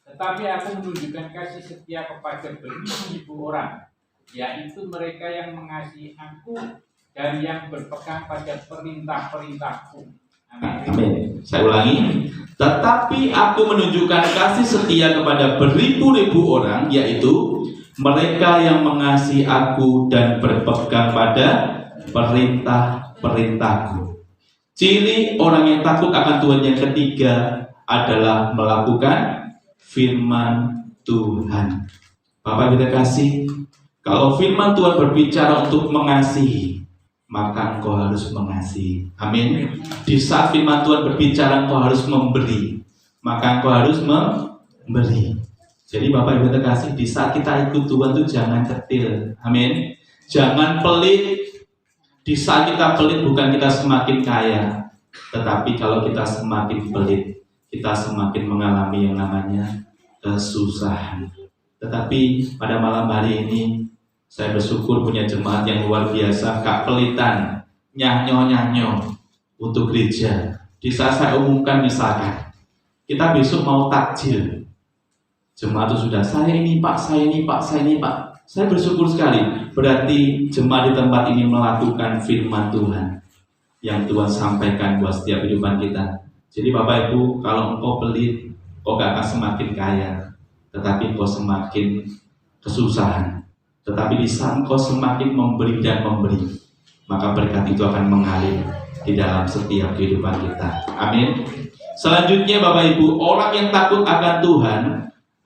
Tetapi aku menunjukkan kasih setia kepada beribu-ribu orang, yaitu mereka yang mengasihi aku dan yang berpegang pada perintah-perintahku. Amin. Amin. Saya ulangi. Tetapi aku menunjukkan kasih setia kepada beribu-ribu orang, yaitu mereka yang mengasihi aku dan berpegang pada perintah-perintahku. Ciri orang yang takut akan Tuhan yang ketiga adalah melakukan firman Tuhan. Bapak kita kasih, kalau firman Tuhan berbicara untuk mengasihi, maka engkau harus mengasihi. Amin. Di saat firman Tuhan berbicara engkau harus memberi, maka engkau harus memberi. Jadi Bapak Ibu terkasih, di saat kita ikut Tuhan itu jangan kecil. Amin. Jangan pelit. Di saat kita pelit bukan kita semakin kaya, tetapi kalau kita semakin pelit, kita semakin mengalami yang namanya kesusahan. Tetapi pada malam hari ini saya bersyukur punya jemaat yang luar biasa, gak pelitan, nyanyo untuk gereja. Di saat saya umumkan misalkan, kita besok mau takjil, jemaat itu sudah, saya ini pak. Saya bersyukur sekali, berarti jemaat di tempat ini melakukan firman Tuhan yang Tuhan sampaikan buat setiap kehidupan kita. Jadi Bapak Ibu, kalau engkau pelit, engkau gak akan semakin kaya, tetapi engkau semakin kesusahan. Tetapi di saat engkau semakin memberi dan memberi, maka berkat itu akan mengalir di dalam setiap kehidupan kita. Amin. Selanjutnya Bapak Ibu, orang yang takut akan Tuhan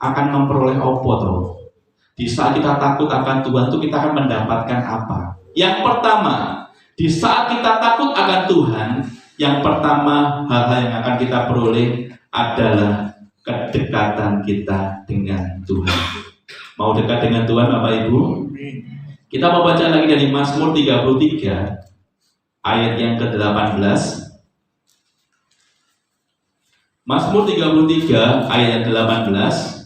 akan memperoleh apa toh? Di saat kita takut akan Tuhan itu kita akan mendapatkan apa? Yang pertama, di saat kita takut akan Tuhan, yang pertama hal-hal yang akan kita peroleh adalah kedekatan kita dengan Tuhan. Mau dekat dengan Tuhan Bapak Ibu? Kita mau baca lagi dari Mazmur 33 ayat yang ke-18. Mazmur 33 ayat yang ke-18.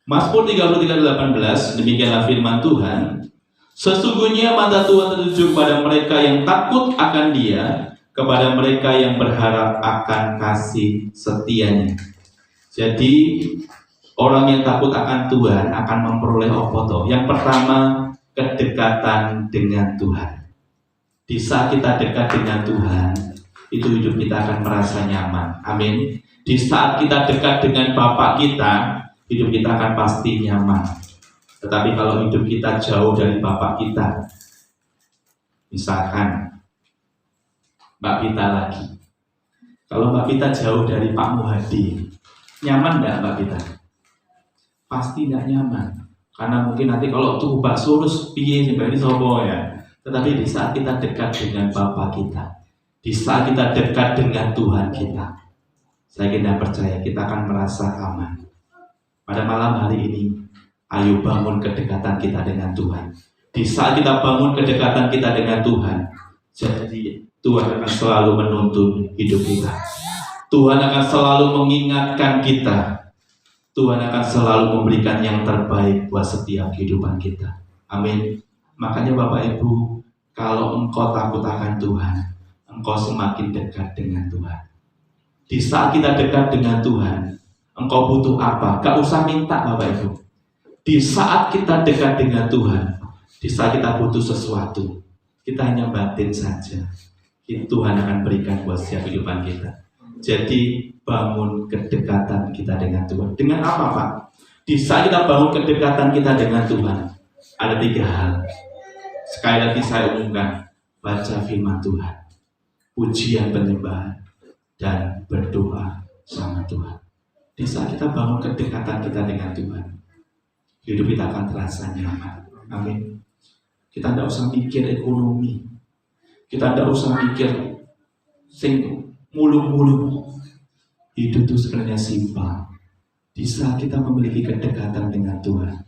Mazmur 33:18, demikianlah firman Tuhan. Sesungguhnya mata Tuhan tertuju kepada mereka yang takut akan Dia, kepada mereka yang berharap akan kasih setianya. Jadi orang yang takut akan Tuhan akan memperoleh apa toh? Yang pertama, kedekatan dengan Tuhan. Di saat kita dekat dengan Tuhan, itu hidup kita akan merasa nyaman. Amin. Di saat kita dekat dengan Bapa kita, hidup kita akan pasti nyaman. Tetapi kalau hidup kita jauh dari Bapa kita, misalkan Mbak Pita lagi, kalau Mbak Pita jauh dari Pak Muhadi, nyaman enggak Mbak Pita? Pasti enggak nyaman. Karena mungkin nanti kalau tuh bakso terus piye sampai ini sopo ya. Tetapi di saat kita dekat dengan Bapa kita, di saat kita dekat dengan Tuhan kita, saya kira percaya kita akan merasa aman. Pada malam hari ini, ayo bangun kedekatan kita dengan Tuhan. Di saat kita bangun kedekatan kita dengan Tuhan, jadi Tuhan akan selalu menuntun hidup kita. Tuhan akan selalu mengingatkan kita. Tuhan akan selalu memberikan yang terbaik buat setiap kehidupan kita. Amin. Makanya Bapak Ibu, kalau engkau takut akan Tuhan, engkau semakin dekat dengan Tuhan. Di saat kita dekat dengan Tuhan, engkau butuh apa? Gak usah minta Bapak Ibu. Di saat kita dekat dengan Tuhan, di saat kita butuh sesuatu, kita hanya batin saja. Tuhan akan berikan buat setiap kehidupan kita. Jadi bangun kedekatan kita dengan Tuhan. Dengan apa, Pak? Di saat kita bangun kedekatan kita dengan Tuhan, ada 3 hal. Sekali lagi saya umumkan, baca firman Tuhan, pujian penyembahan, dan berdoa sama Tuhan. Di saat kita bangun kedekatan kita dengan Tuhan, hidup kita akan terasa nyaman. Amin. Kita tidak usah mikir ekonomi, kita tidak usah mikir sing mulu-mulu. Hidup itu sebenarnya simpel. Di saat kita memiliki kedekatan dengan Tuhan,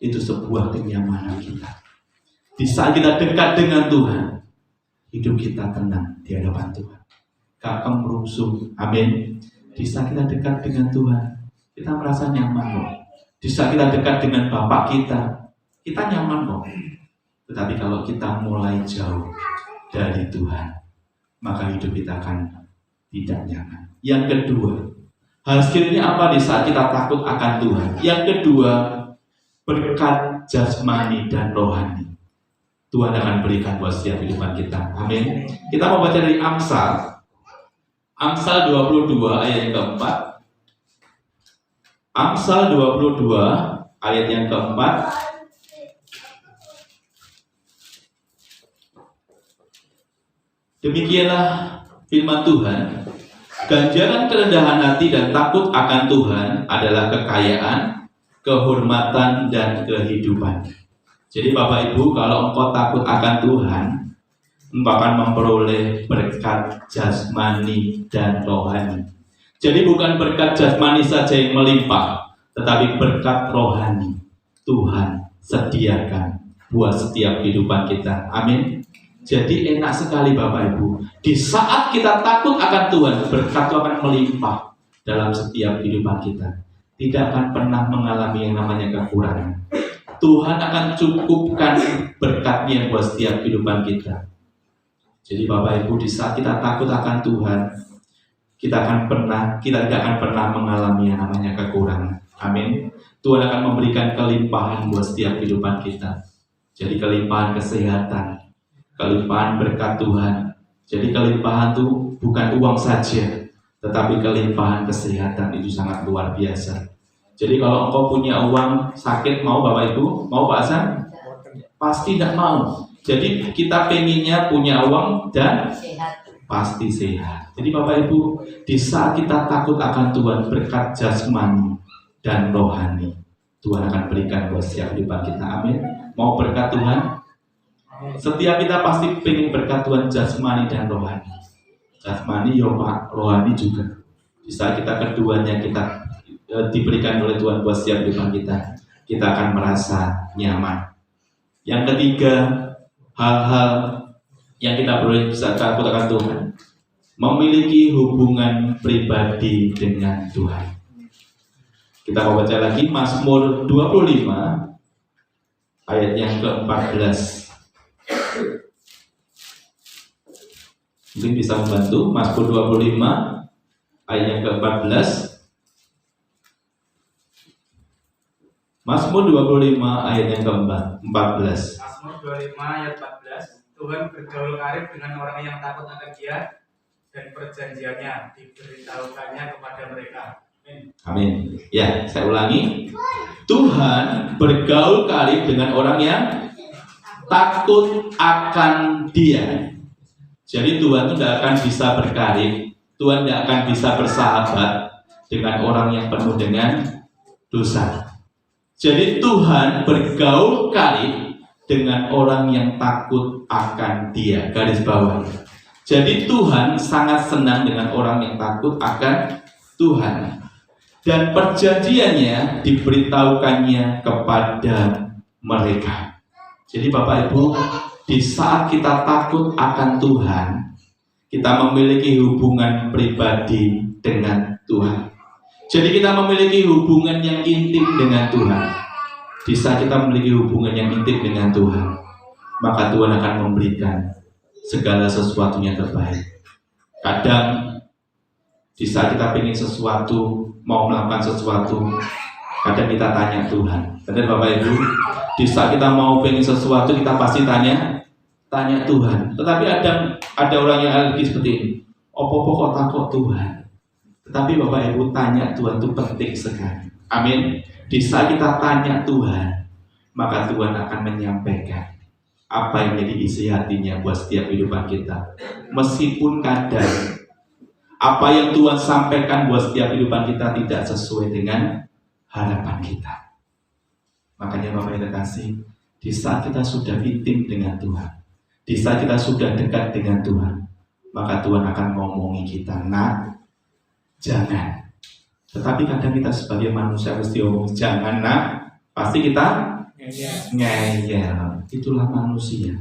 itu sebuah kenyamanan kita. Di saat kita dekat dengan Tuhan, hidup kita tenang di hadapan Tuhan. Gak kemerusuh. Amin. Di saat kita dekat dengan Tuhan, kita merasa nyaman kok. Di saat kita dekat dengan Bapak kita nyaman kok. Tetapi kalau kita mulai jauh dari Tuhan, maka hidup kita akan tidak nyaman. Yang kedua, hasilnya apa di saat kita takut akan Tuhan? Yang kedua, berkat jasmani dan rohani Tuhan akan berikan buat setiap kehidupan kita. Amin. Kita mau baca dari Amsal 22 ayat yang keempat. Amsal 22 ayat yang keempat. Demikianlah firman Tuhan. Ganjaran kerendahan hati dan takut akan Tuhan adalah kekayaan, kehormatan, dan kehidupan. Jadi Bapak Ibu, kalau engkau takut akan Tuhan, engkau akan memperoleh berkat jasmani dan rohani. Jadi bukan berkat jasmani saja yang melimpah, tetapi berkat rohani Tuhan sediakan buat setiap kehidupan kita. Amin. Jadi enak sekali Bapak Ibu, di saat kita takut akan Tuhan, berkat itu akan melimpah dalam setiap kehidupan kita. Tidak akan pernah mengalami yang namanya kekurangan. Tuhan akan cukupkan berkat-Nya buat setiap kehidupan kita. Jadi Bapak Ibu, di saat kita takut akan Tuhan, kita tidak akan pernah mengalami yang namanya kekurangan. Amin. Tuhan akan memberikan kelimpahan buat setiap kehidupan kita. Jadi kelimpahan kesehatan, kelimpahan berkat Tuhan. Jadi kelimpahan itu bukan uang saja, tetapi kelimpahan kesehatan itu sangat luar biasa. Jadi kalau engkau punya uang sakit, mau Bapak Ibu? Mau Pak Hasan? Pasti tidak mau. Jadi kita pengennya punya uang dan pasti sehat. Jadi Bapak Ibu, di saat kita takut akan Tuhan, berkat jasmani dan rohani Tuhan akan berikan buat setiap kehidupan kita. Amin. Mau berkat Tuhan? Setiap kita pasti pengen berkat Tuhan jasmani dan rohani. Jasmani ya Pak, rohani juga. Di saat kita keduanya kita diberikan oleh Tuhan buat setiap kehidupan kita akan merasa nyaman. Yang ketiga, hal-hal yang kita boleh bisa takut akan Tuhan, memiliki hubungan pribadi dengan Tuhan. Kita mau baca lagi Mazmur 25 ayat yang ke-14. Mungkin bisa membantu. Mazmur 25 ayat yang ke-14. Mazmur 25 ayat yang ke-14. Mazmur 25 ayat 14. Tuhan bergaul karib dengan orang yang takut akan Dia, dan perjanjiannya diberitahukannya kepada mereka. Amin. Ya, saya ulangi. Tuhan bergaul karib dengan orang yang takut akan Dia. Jadi Tuhan itu tidak akan bisa berkarib, Tuhan tidak akan bisa bersahabat dengan orang yang penuh dengan dosa. Jadi Tuhan bergaul karib dengan orang yang takut akan Dia. Garis bawah. Jadi Tuhan sangat senang dengan orang yang takut akan Tuhan. Dan perjanjiannya diberitahukannya kepada mereka. Jadi Bapak Ibu, di saat kita takut akan Tuhan, kita memiliki hubungan pribadi dengan Tuhan. Jadi kita memiliki hubungan yang intim dengan Tuhan. Di saat kita memiliki hubungan yang intim dengan Tuhan, maka Tuhan akan memberikan segala sesuatunya terbaik. Kadang di saat kita ingin sesuatu, mau melakukan sesuatu, kadang kita tanya Tuhan. Benar Bapak Ibu? Di saat kita mau pengen sesuatu, kita pasti tanya tanya Tuhan. Tetapi ada orang yang alergi seperti ini. Opo-opo kok takut Tuhan. Tetapi Bapak Ibu, tanya Tuhan itu penting sekali. Amin. Di saat kita tanya Tuhan, maka Tuhan akan menyampaikan apa yang menjadi isi hatinya buat setiap kehidupan kita. Meskipun kadang apa yang Tuhan sampaikan buat setiap kehidupan kita tidak sesuai dengan harapan kita. Makanya Bapak yang terkasih, di saat kita sudah intim dengan Tuhan, di saat kita sudah dekat dengan Tuhan, maka Tuhan akan ngomongi kita, nak, jangan. Tetapi kadang kita sebagai manusia mesti ngomong jangan, nak, pasti kita ngeyel. Itulah manusia.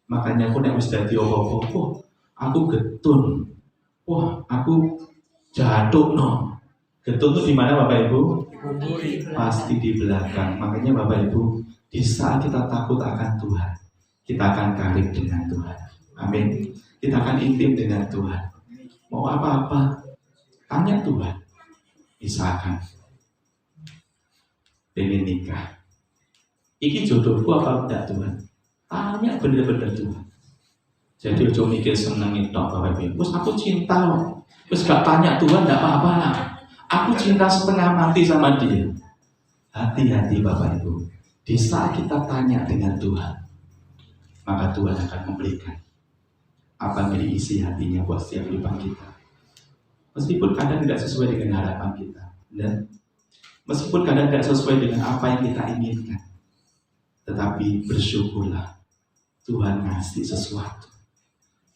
Makanya aku nek wis dadi opo-opo, aku getun. Wah, aku jatuh no. Getun itu di mana Bapak Ibu? Pasti di belakang. Makanya Bapak Ibu, di saat kita takut akan Tuhan, kita akan karib dengan Tuhan. Amin. Kita akan intim dengan Tuhan. Mau apa-apa, tanya Tuhan. Misalkan pengen nikah, iki jodohku apa enggak Tuhan? Tanya bener-bener Tuhan. Jadi ojo mikir seneng itu Bapak Ibu. Terus aku cinta loh. Terus gak tanya Tuhan enggak apa-apa lah. Aku cinta setengah mati sama dia. Hati-hati Bapak Ibu. Di saat kita tanya dengan Tuhan, maka Tuhan akan memberikan apa yang menjadi isi hatinya buat setiap kehidupan kita. Meskipun kadang tidak sesuai dengan harapan kita, dan meskipun kadang tidak sesuai dengan apa yang kita inginkan, tetapi bersyukurlah Tuhan ngasih sesuatu,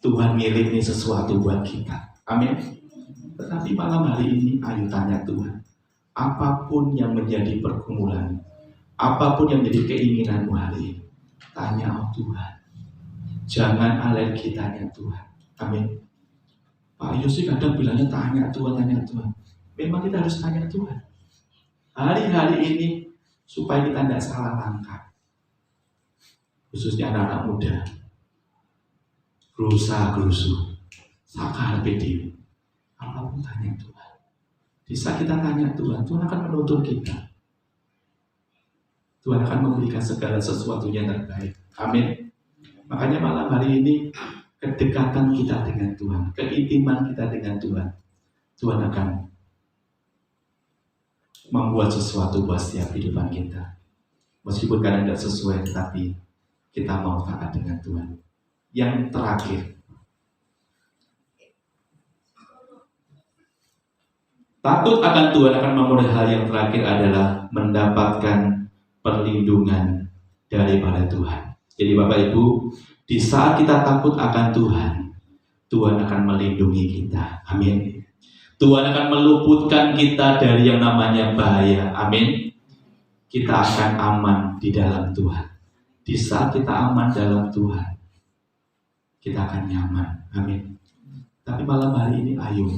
Tuhan milikin sesuatu buat kita. Amin. Tetapi malam hari ini ayo tanya Tuhan, apapun yang menjadi pergumulan, apapun yang menjadi keinginanmu hari ini, tanya Tuhan. Jangan alergi tanya Tuhan. Amin. Pak Yosi kadang bilangnya tanya Tuhan. Memang kita harus tanya Tuhan. Hari-hari ini supaya kita tidak salah langkah. Khususnya anak-anak muda. Gerusa-gerusu. Sakar PD. Apapun tanya Tuhan. Di saat kita tanya Tuhan, Tuhan akan menuntun kita. Tuhan akan memberikan segala sesuatunya yang terbaik. Amin. Makanya malam hari ini kedekatan kita dengan Tuhan, keintiman kita dengan Tuhan, Tuhan akan membuat sesuatu buat setiap kehidupan kita. Meskipun kadang tidak sesuai, tapi kita mau taat dengan Tuhan. Yang terakhir, takut akan Tuhan akan memulai hal yang terakhir adalah mendapatkan perlindungan daripada Tuhan. Jadi Bapak Ibu, di saat kita takut akan Tuhan, Tuhan akan melindungi kita. Amin. Tuhan akan meluputkan kita dari yang namanya bahaya. Amin. Kita akan aman di dalam Tuhan. Di saat kita aman dalam Tuhan, kita akan nyaman. Amin. Tapi malam hari ini ayo,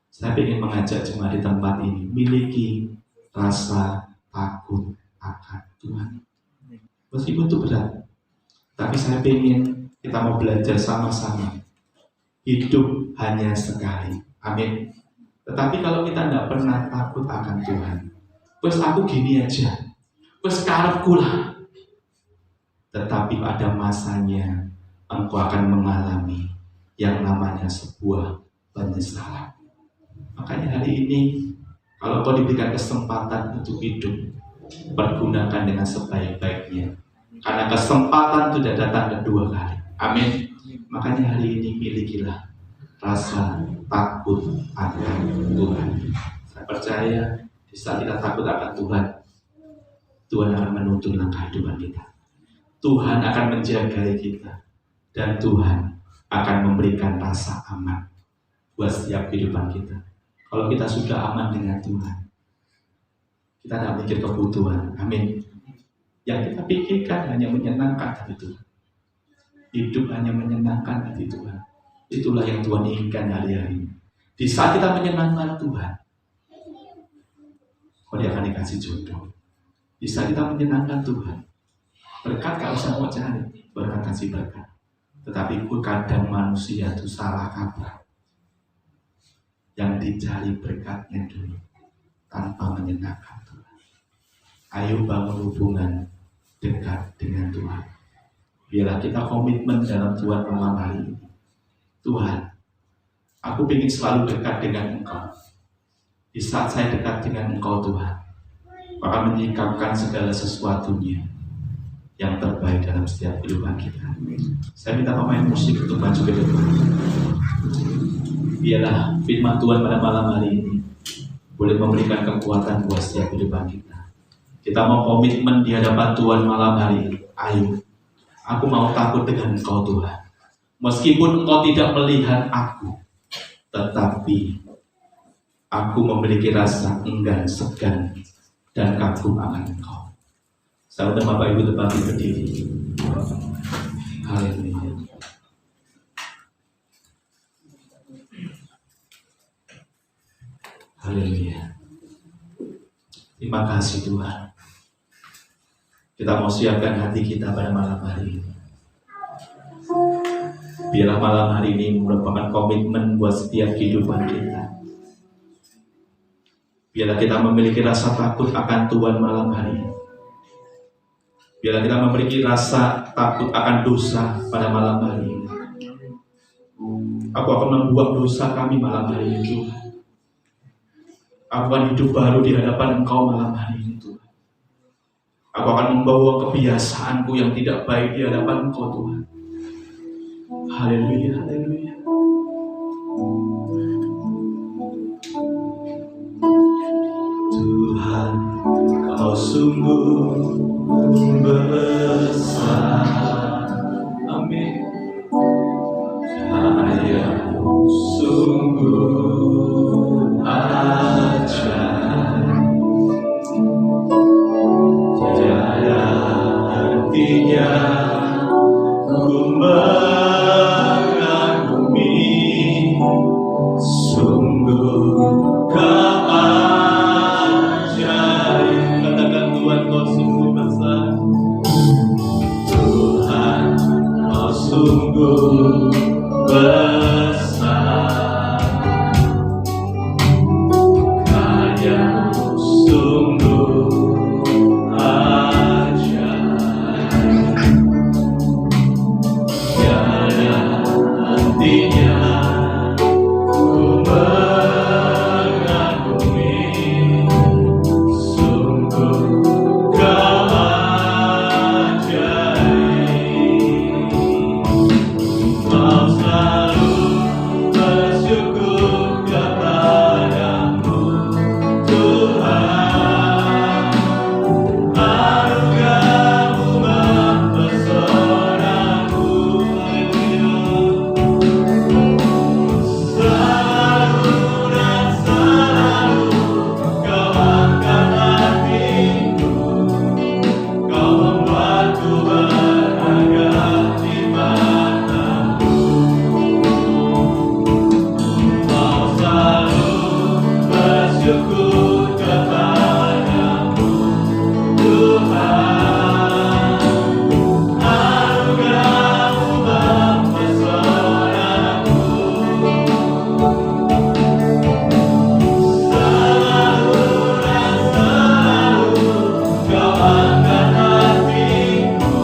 saya ingin mengajak jemaat di tempat ini miliki rasa takut akan Tuhan. Meskipun itu berat, tapi saya ingin kita mau belajar sama-sama. Hidup hanya sekali. Amin. Tetapi kalau kita tidak pernah takut akan Tuhan, pues aku gini aja, pues karepku lah. Tetapi pada masanya engkau akan mengalami yang namanya sebuah penyesalan. Makanya hari ini kalau kau diberikan kesempatan untuk hidup, pergunakan dengan sebaik-baiknya. Karena kesempatan tidak datang kedua kali. Amin. Makanya hari ini milikilah rasa takut akan Tuhan. Saya percaya di saat kita takut akan Tuhan, Tuhan akan menuntun langkah kehidupan kita. Tuhan akan menjaga kita. Dan Tuhan akan memberikan rasa aman buat setiap kehidupan kita. Kalau kita sudah aman dengan Tuhan, kita tidak mikir kebutuhan. Amin. Yang kita pikirkan hanya menyenangkan hati Tuhan. Hidup hanya menyenangkan hati Tuhan. Itulah yang Tuhan inginkan hari-hari ini. Di saat kita menyenangkan Tuhan, Dia akan dikasih jodoh. Di saat kita menyenangkan Tuhan, berkat gak usah mau cari, berkat kasih berkat. Tetapi kadang manusia itu salah kaprah. Yang dicari berkatnya dulu tanpa menyenangkan Tuhan. Ayo bangun hubungan dekat dengan Tuhan. Biarlah kita komitmen dalam Tuhan malam hari ini. Tuhan, aku ingin selalu dekat dengan Engkau. Di saat saya dekat dengan Engkau Tuhan, maka menyingkapkan segala sesuatunya yang terbaik dalam setiap kehidupan kita. Saya minta pemain musik untuk maju ke depan. Biarlah firman Tuhan pada malam hari ini boleh memberikan kekuatan buat setiap kehidupan kita. Kita mau komitmen di hadapan Tuhan malam hari ini. Ayo, aku mau takut dengan Engkau Tuhan. Meskipun Engkau tidak melihat aku, tetapi aku memiliki rasa enggan, segan, dan kagum akan Engkau. Saudara Bapak Ibu tepati berdiri. Haleluya. Haleluya. Terima kasih Tuhan. Kita mau siapkan hati kita pada malam hari ini. Biarlah malam hari ini merupakan komitmen buat setiap kehidupan kita. Biarlah kita memiliki rasa takut akan Tuhan malam hari ini. Biarlah kita memiliki rasa takut akan dosa pada malam hari ini. Aku akan membuang dosa kami malam hari ini Tuhan. Aku akan hidup baru di hadapan Engkau malam hari ini Tuhan. Aku akan membawa kebiasaanku yang tidak baik di hadapan Engkau Tuhan. Haleluya, haleluya. Tuhan, Kau sungguh besar. Amin. Cahayamu sungguh ajaib. Tiada hentinya ku mengagumi. Sungguh Kau ajaib. Katakan Tuhan, Kau sungguh besar. Tuhan, Kau sungguh besar. Karya-Mu sungguh ajaib. Tiada hentinya ku mengagumi. Sungguh Kau ajaib. Mau selalu bersyukur kepadamu Tuhan. Anugerah-Mu mempesonaku. Selalu dan selalu Kau angkat hatiku. Kau membuatku berharga di mata-Mu. Mau selalu bersyukur kepadamu Tuhan. Anugerah-Mu mempesonaku. Selalu dan selalu Kau angkat hatiku.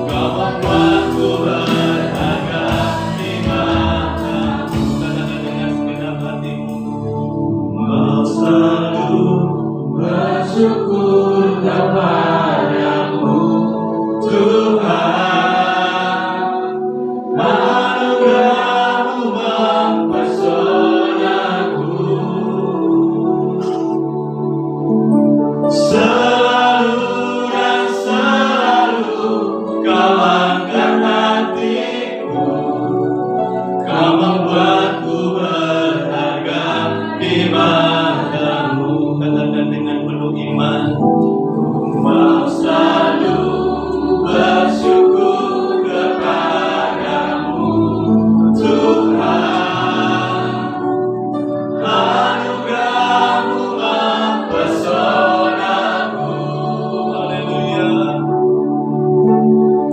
Kau membuatku berharga di mata-Mu. Katakan dengan segenap hatimu. Mau selalu bersyukur kepadamu Tuhan. Anugerah-Mu mempesonaku. Selalu dan selalu Kau angkat hatiku. Kau membuatku berharga di mata-Mu. Katakan dengan penuh iman. Mau selalu bersyukur kepadamu Tuhan. Anugerah-Mu mempesonaku. Haleluya.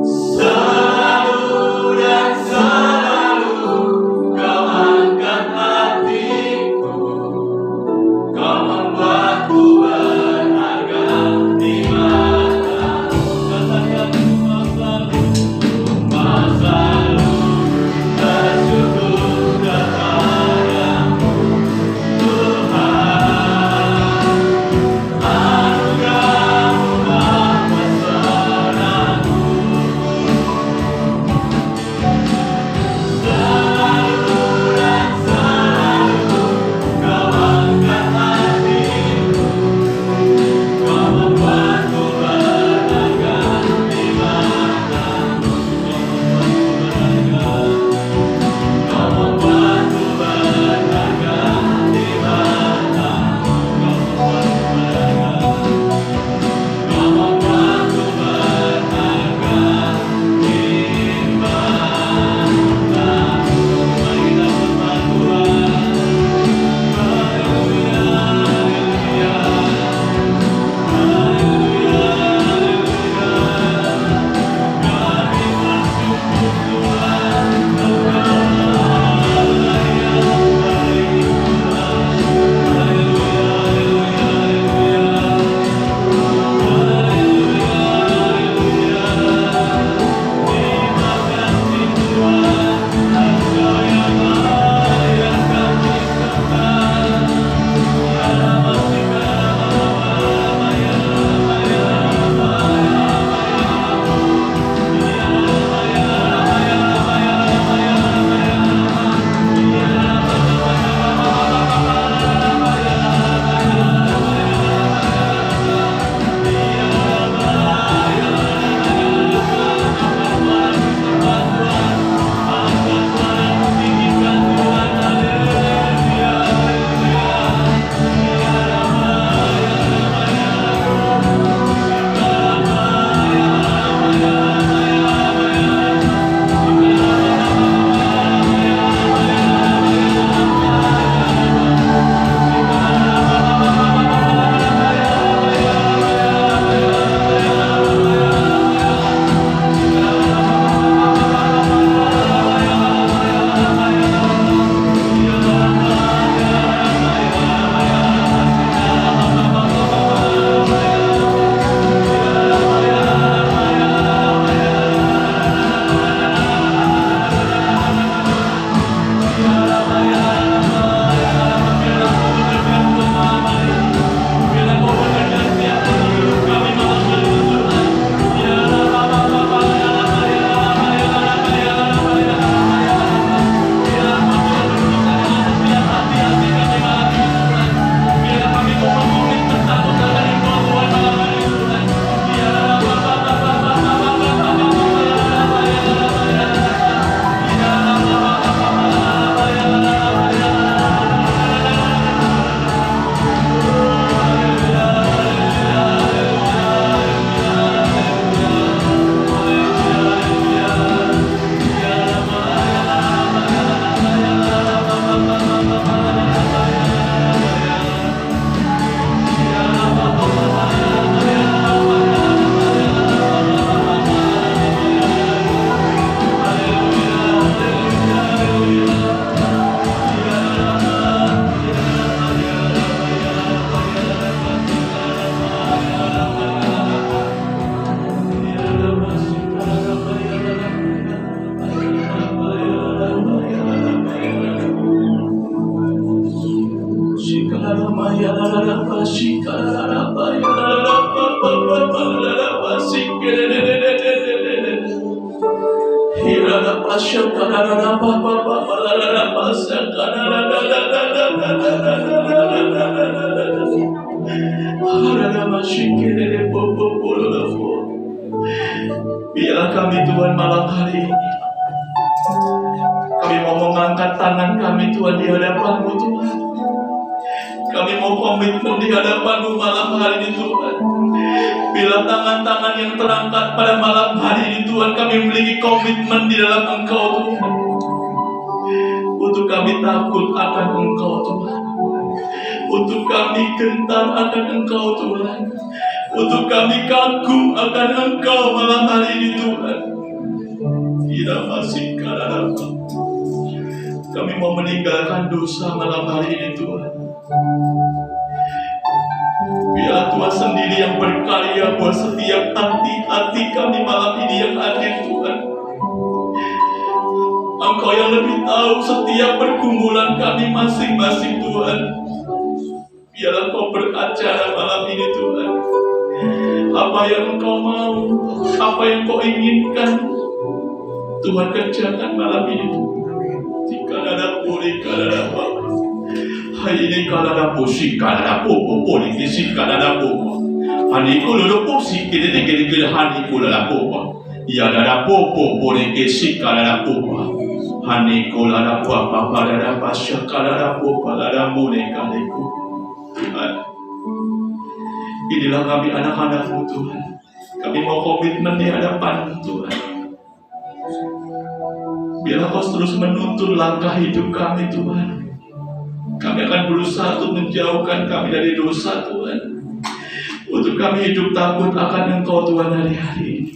Selalu dan selalu Kau angkat hatiku. Kau membuatku berharga Biarlah kami Tuhan malam hari ini, kami mau mengangkat tangan kami Tuhan di hadapan-Mu Tuhan. Kami mau komitmen di hadapan-Mu malam hari ini Tuhan. Bila tangan-tangan yang terangkat pada malam hari ini Tuhan, kami memiliki komitmen di dalam Engkau Tuhan. Untuk kami takut akan Engkau Tuhan. Untuk kami gentar akan Engkau Tuhan. Untuk kami kagum akan Engkau malam hari ini Tuhan. Tidak masih karena kami mau meninggalkan dosa malam hari ini Tuhan. Biarlah Tuhan sendiri yang berkarya buat setiap hati-hati kami malam ini yang hadir Tuhan. Engkau yang lebih tahu setiap pergumulan kami masing-masing Tuhan. Biarlah Kau beracara malam ini Tuhan. Apa yang Engkau mau, apa yang Kau inginkan, Tuhan kerjakan malam ini Tuhan. Jika ada boleh, kalau ada apa, hari ini kalau ada posisi, kalau ada popo, politisi, kalau ada popo, hari ini kalau posisi, kita hari kalau ada popo, ya ada popo, politisi, kalau ada popo, hari kalau ada apa, kalau ada pasca, kalau ada popo, ada boleh kalau Tuhan. Inilah kami anak-anak-Mu Tuhan. Kami mau komitmen di hadapan-Mu Tuhan. Biarlah Kau terus menuntun langkah hidup kami Tuhan. Kami akan berusaha untuk menjauhkan kami dari dosa Tuhan. Untuk kami hidup takut akan Engkau Tuhan hari-hari ini.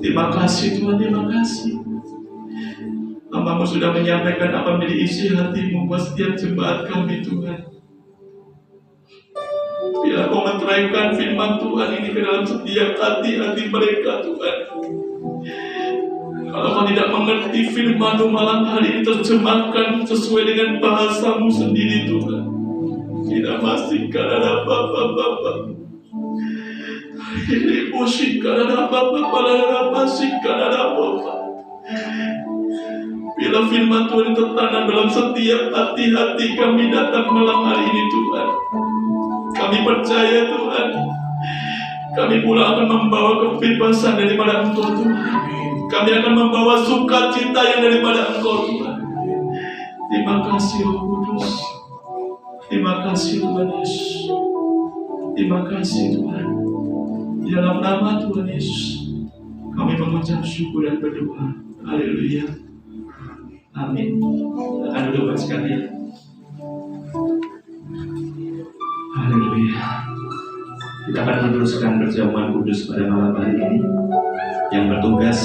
Terima kasih Tuhan, terima kasih. Hamba-Mu sudah menyampaikan apa menjadi isi hati-Mu buat setiap jemaat kami Tuhan. Biarlah Kau menerangkan firman Tuhan ini ke dalam setiap hati-hati mereka Tuhan. Kalau Kau tidak mengerti firman-Mu malam hari ini, terjemahkan sesuai dengan bahasa-Mu sendiri Tuhan. Tidak pasti karena apa-apa. Ini musik karena apa-apa, pasti karena apa-apa. Bila firman Tuhan tertanam dalam setiap hati-hati kami datang malam hari ini Tuhan. Kami percaya Tuhan, kami pula akan membawa kebebasan daripada Engkau Tuhan. Kami akan membawa sukacita yang daripada Engkau Tuhan. Terima kasih Roh Kudus. Terima kasih Tuhan Yesus. Terima kasih Tuhan. Di dalam nama Tuhan Yesus, kami mengucap syukur dan berdoa. Haleluya. Amin. Akan duduk sekalian. Haleluya. Kita akan meneruskan perjamuan kudus pada malam hari ini. Yang bertugas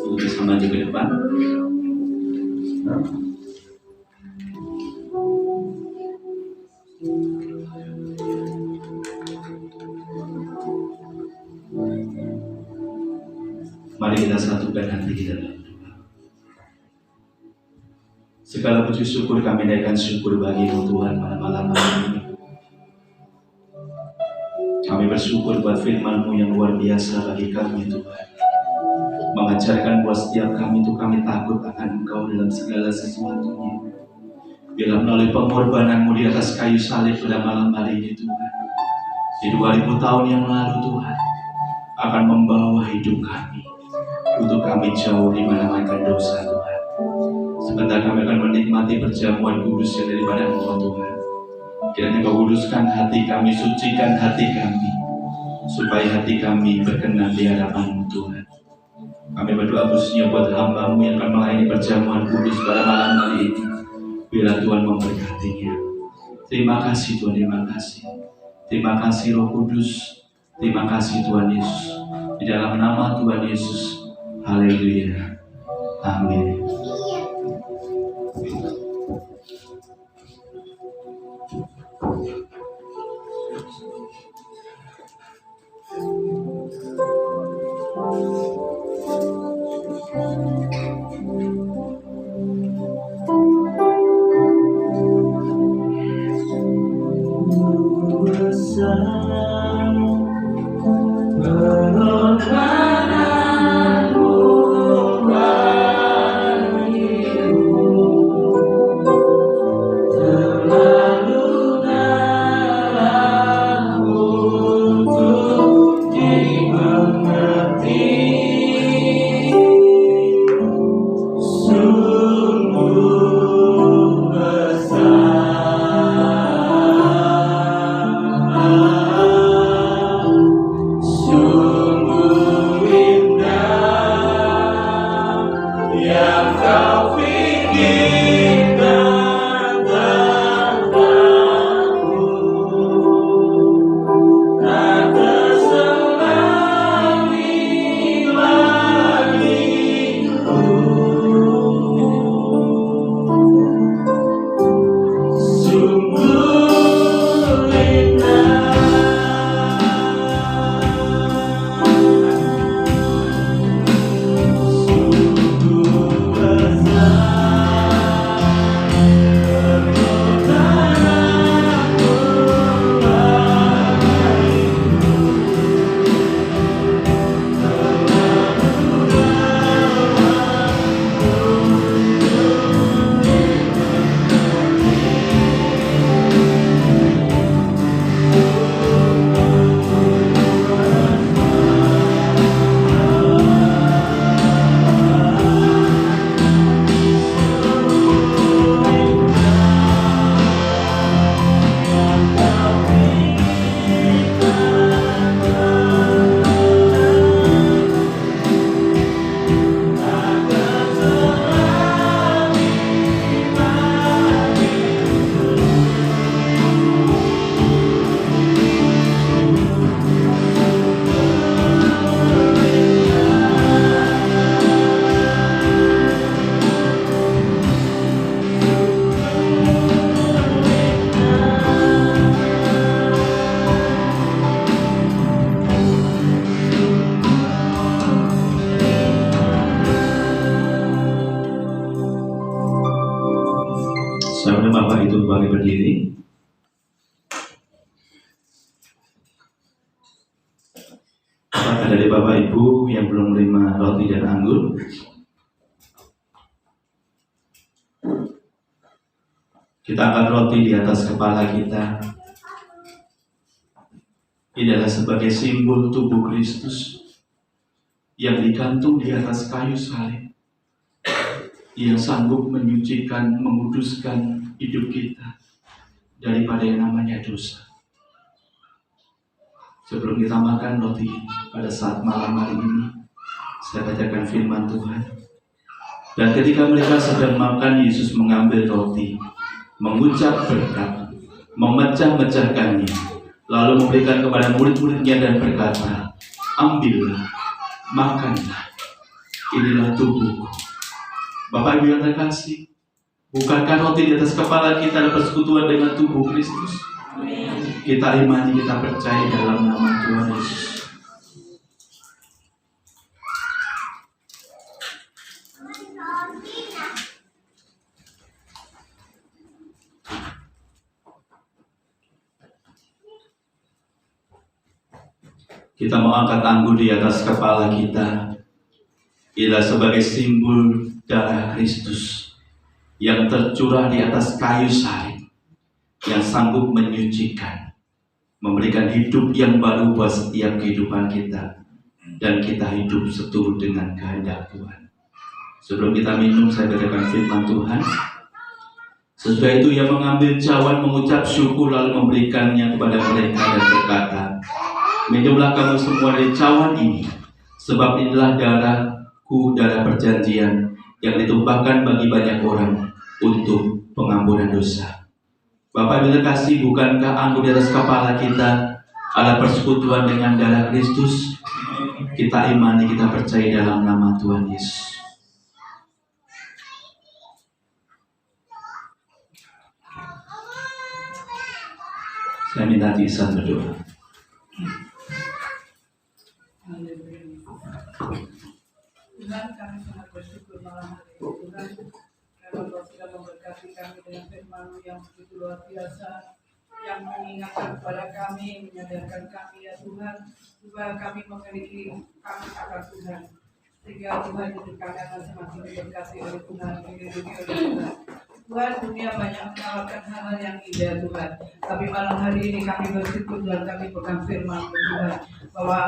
untuk bisa maju ke depan. Mari kita satukan hati kita dalam doa. Segala puji syukur kami naikkan syukur bagi-Mu Tuhan pada malam hari ini. Kami bersyukur buat firman-Mu yang luar biasa bagi kami Tuhan. Mengajarkan buat setiap kami untuk kami takut akan Engkau dalam segala sesuatunya. Bila melalui pengorbanan-Mu di atas kayu salib pada malam hari ini Tuhan. Di 2000 tahun yang lalu Tuhan akan membawa hidup kami untuk kami jauh di mana-mana dosa Tuhan. Sebentar kami akan menikmati perjamuan kudus yang daripada Engkau Tuhan. Kiranya Kau kuduskan hati kami, sucikan hati kami, supaya hati kami berkenan di hadapan-Mu Tuhan. Kami berdoa khususnya buat hamba-Mu yang akan melayani perjamuan kudus pada malam hari ini. Bila Tuhan memberkatinya. Terima kasih Tuhan, terima kasih. Terima kasih Roh Kudus. Terima kasih Tuhan Yesus. Di dalam nama Tuhan Yesus. Haleluya. Amin. berdiri. Apakah dari Bapak Ibu yang belum menerima roti dan anggur? Kita angkat roti di atas kepala kita. Ini adalah sebagai simbol tubuh Kristus yang digantung di atas kayu salib, yang sanggup menyucikan, menguduskan hidup kita daripada yang namanya dosa. Sebelum kita makan roti pada saat malam hari ini, saya bacakan firman Tuhan. Dan ketika mereka sedang makan, Yesus mengambil roti, mengucap berkat, memecah-mecahkannya, lalu memberikan kepada murid-muridnya dan berkata, ambillah, makanlah, inilah tubuhku. Bapak Ibu yang terkasih, bukankah roti di atas kepala kita adalah persekutuan dengan tubuh Kristus? Kita imani, kita percaya dalam nama Tuhan Yesus. Kita mau angkat anggur di atas kepala kita. Ialah sebagai simbol darah Kristus yang tercurah di atas kayu salib, yang sanggup menyucikan, memberikan hidup yang baru buat setiap kehidupan kita, dan kita hidup seturut dengan kehendak Tuhan. Sebelum kita minum, saya bacakan firman Tuhan. Sesudah itu ia mengambil cawan, mengucap syukur, lalu memberikannya kepada mereka dan berkata, minumlah kamu semua dari cawan ini, sebab inilah darahku, darah perjanjian yang ditumpahkan bagi banyak orang untuk pengampunan dosa. Bapak Ibu terkasih, bukankah anggur di atas kepala kita adalah persekutuan dengan darah Kristus? Kita imani, kita percaya dalam nama Tuhan Yesus. Saya minta Ihsan berdoa. Tuhan, kami sangat bersyukur malam hari ini, Tuhan, karena Engkau sudah memberkati kami dengan firman-Mu yang begitu luar biasa, yang mengingatkan kepada kami, menyadarkan kami ya Tuhan, bahwa kami memiliki kami akan Tuhan, sehingga Tuhan hidup kami akan semakin diberkati oleh Tuhan, dilindungi oleh Tuhan. Tuhan, dunia banyak menawarkan hal-hal yang indah Tuhan, tapi malam hari ini kami bersyukur dan kami pegang firman-Mu Tuhan, bahwa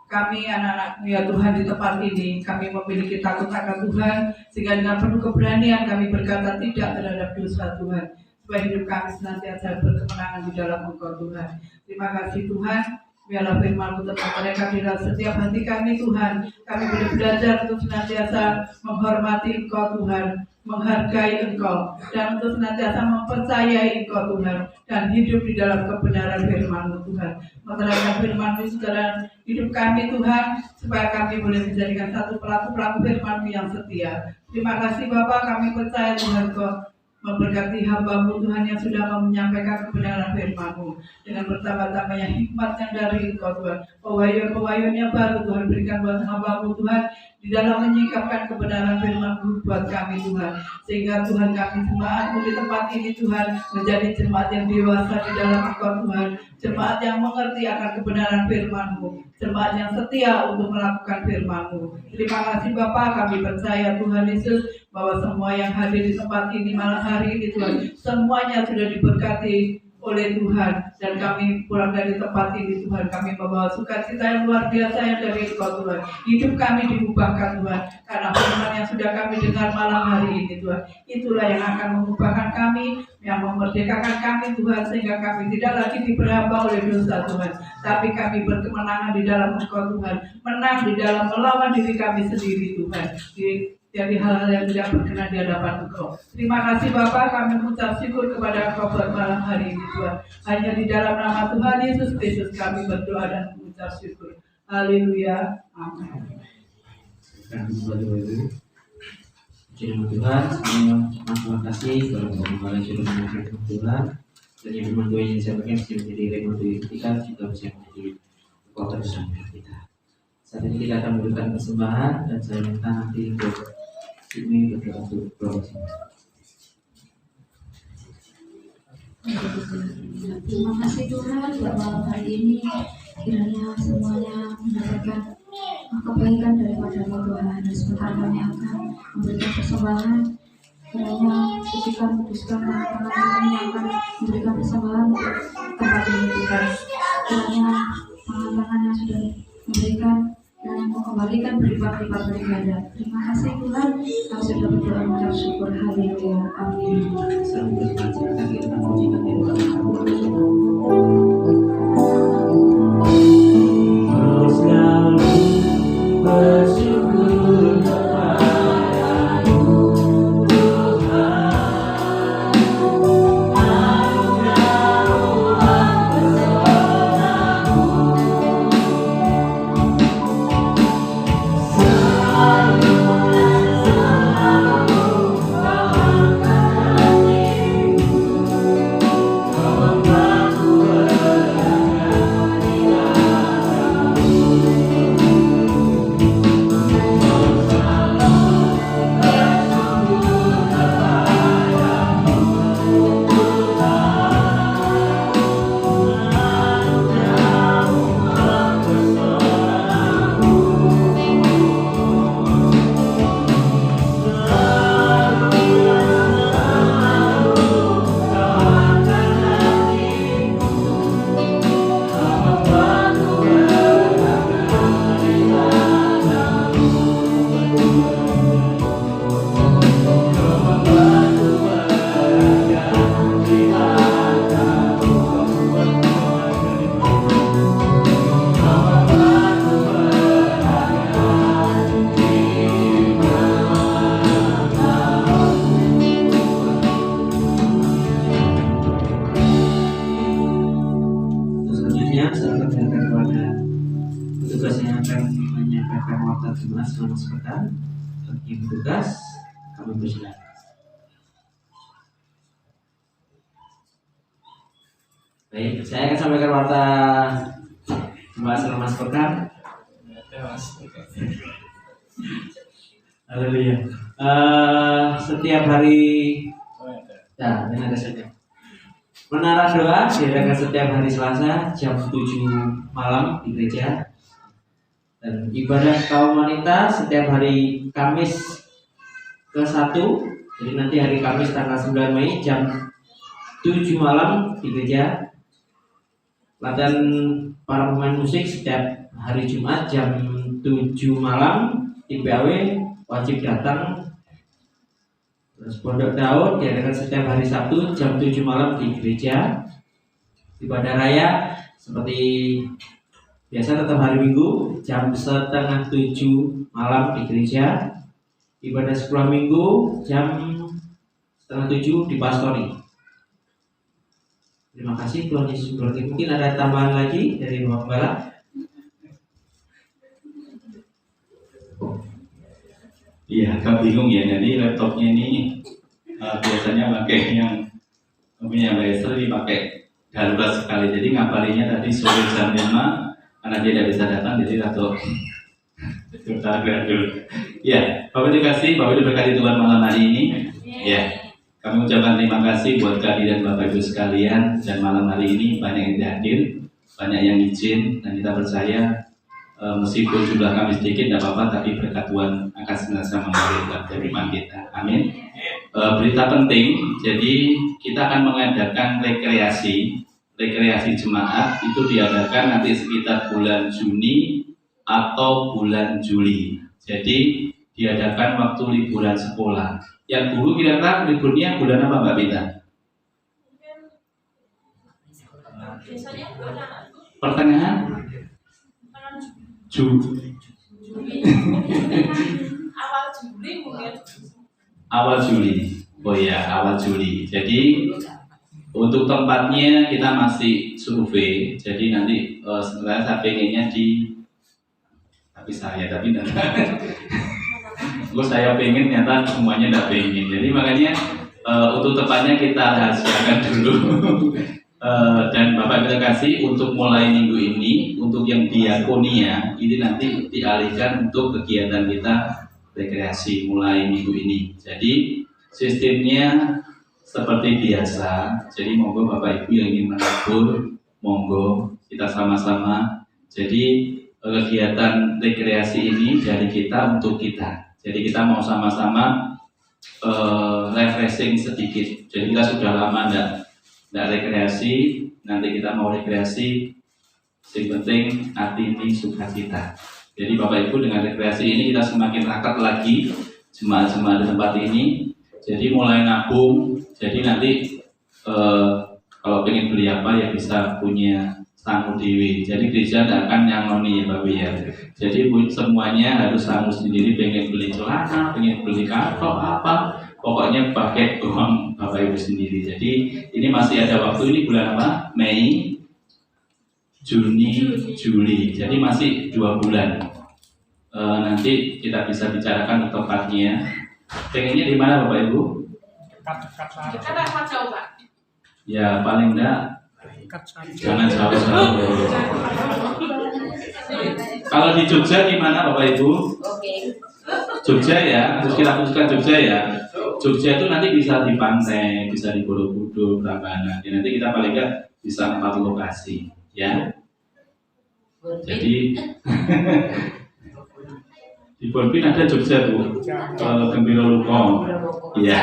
kami anak-anak-Mu ya Tuhan di tempat ini, kami memiliki takut akan Tuhan, sehingga dengan penuh keberanian kami berkata tidak terhadap dosa Tuhan, supaya hidup kami senantiasa berkemenangan di dalam Engkau Tuhan. Terima kasih Tuhan, biarlah firman-Mu tentang mereka di dalam setiap hati kami Tuhan. Kami boleh belajar untuk senantiasa menghormati Engkau Tuhan, menghargai Engkau, dan untuk senantiasa mempercayai Engkau Tuhan, dan hidup di dalam kebenaran firman-Mu Tuhan. Menerangkan firman-Mu sekarang hidup kami Tuhan, supaya kami boleh menjadikan satu pelaku-pelaku firman-Mu yang setia. Terima kasih Bapa, kami percaya Tuhan Kau memberkati hamba-Mu Tuhan yang sudah menyampaikan kebenaran firman-Mu dengan bertambah-tambahnya hikmat yang dari Engkau Tuhan. Pewahyuan-pewahyuan baru Tuhan berikan buat hamba-Mu Tuhan di dalam menyingkapkan kebenaran firman-Mu buat kami Tuhan, sehingga Tuhan kami jemaat-Mu di tempat ini Tuhan menjadi jemaat yang dewasa di dalam Engkau Tuhan, jemaat yang mengerti akan kebenaran firman-Mu, jemaat yang setia untuk melakukan firman-Mu. Terima kasih Bapa, kami percaya Tuhan Yesus bahwa semua yang hadir di tempat ini malam hari ini Tuhan, semuanya sudah diberkati oleh Tuhan, dan kami pulang dari tempat ini Tuhan, kami membawa sukacita yang luar biasa yang dari Engkau Tuhan. Hidup kami diubahkan Tuhan, karena firman yang sudah kami dengar malam hari ini Tuhan, itulah yang akan mengubahkan kami, yang memerdekakan kami Tuhan, sehingga kami tidak lagi diperhamba oleh dosa Tuhan, tapi kami berkemenangan di dalam Engkau Tuhan, menang di dalam melawan diri kami sendiri Tuhan, jadi hal-hal yang tidak berkenan di hadapan Engkau. Terima kasih Bapa, kami mengucap syukur kepada Engkau buat malam hari ini Tuhan. Hanya di dalam nama Tuhan Yesus Kristus kami berdoa dan mengucap syukur. Haleluya. Amin. Firman Tuhan, terima kasih kepada Bapak sudah menyampaikan Tuhan, dan yang firman Tuhan yang saya pakai bisa menjadi remote kita, juga bisa menjadi kekuatan bersama kita. Saat ini kita akan memberikan persembahan, dan saya minta nanti untuk ini berdoa untuk proses. Terima kasih Tuhan buat malam hari ini, kiranya semuanya mendapatkan kebaikan daripada Tuhan. Dan sebentar kami akan memberikan persembahan, kiranya sucikan kuduskan tangan kami akan memberikan persembahan untuk tempat ini Tuhan. Kiranya tangan-tangan yang sudah memberikan dan mengembalikan berlipat-lipat berganda. Terima kasih Tuhan, kami sudah berdoa mengucap syukur. Haleluya, amin. Selalu bersemangat kita memujikan Tuhan. Terus selalu bersyukur kepadamu Tuhan. Selamat sebentar bagi petugas, kami persilakan. Baik, saya akan sampaikan warta Mbak selamat sebentar. Haleluya. Setiap hari, ya, ini ada saja. Menara doa diadakan setiap hari Selasa jam 7 malam di gereja. Dan ibadah kaum wanita setiap hari Kamis ke-1. Jadi nanti hari Kamis tanggal 9 Mei jam 7 malam di gereja. Latihan para pemain musik setiap hari Jumat jam 7 malam di PAW, wajib datang. Terus Pondok Daud diadakan setiap hari Sabtu jam 7 malam di gereja. Ibadah raya seperti biasa tetap hari Minggu jam 6:30 malam di gereja. Ibadah sekolah Minggu jam 6:30 di pastori. Terima kasih Tuhan Yesus berkati. Mungkin ada tambahan lagi dari Bapak Gembala. Iya, agak bingung ya. Jadi laptopnya ini biasanya pakai yang punya laser dipakai darurat sekali. Jadi ngapalinya tadi sore jam 5 karena dia tidak bisa datang, jadi atau kita dulu. Ya, Bapak dikasih, Bapak diberkati Tuhan malam hari ini. Ya, kami ucapkan terima kasih buat kehadiran Bapak Ibu sekalian, dan malam hari ini banyak yang hadir, banyak yang izin, dan kita percaya meskipun jumlah kami sedikit tidak apa-apa, tapi berkat Tuhan akan senantiasa mengalir firman kita. Amin. Berita penting, jadi kita akan mengadakan rekreasi jemaat itu diadakan nanti sekitar bulan Juni atau bulan Juli. Jadi diadakan waktu liburan sekolah. Yang guru kira-kira liburnya bulan apa Mbak Bita? Pertengahan? Awal Juli mungkin. Awal Juli. Oh ya, awal Juli. Jadi untuk tempatnya kita masih survei, jadi nanti sebenarnya saya pengennya saya pengen nyata semuanya tidak pengen. Jadi makanya untuk tempatnya kita rahasiakan dulu. Dan Bapak kita kasih untuk mulai minggu ini, untuk yang diakonia ini nanti dialihkan untuk kegiatan kita rekreasi mulai minggu ini. Jadi sistemnya seperti biasa. Jadi monggo Bapak Ibu yang ingin menabur, monggo kita sama-sama. Jadi kegiatan rekreasi ini dari kita untuk kita. Jadi kita mau sama-sama refreshing sedikit. Jadi kita sudah lama enggak rekreasi, nanti kita mau rekreasi. Yang penting hati ini sukacita. Jadi Bapak Ibu dengan rekreasi ini kita semakin rakat lagi jemaat-jemaat di tempat ini. Jadi mulai nabung. Jadi nanti kalau pengen beli apa ya bisa punya sangu dewi. Jadi gereja tidak akan nyangoni ya Bapak ya. Jadi semuanya harus sangu sendiri. Pengen beli celana, pengen beli kartok apa, pokoknya pakai uang Bapak Ibu sendiri. Jadi ini masih ada waktu, ini bulan apa? Mei, Juni, Juli. Jadi masih 2 bulan. Nanti kita bisa bicarakan tempatnya. Pengennya di mana Bapak Ibu? Dekat-dekat saja. Kita apa jauh, Pak? Ya paling enggak Dekat saja. jangan jauh-jauh. Kalau di Jogja gimana Bapak Ibu? Oke. Jogja ya, terus kita putuskan Jogja ya. Jogja itu nanti bisa di pantai, bisa di Borobudur, Prambanan. Ya, nanti kita paling enggak bisa 4 lokasi, ya. Jadi di Bonpin ada Jogja Bu, Gembira Lukong, ya,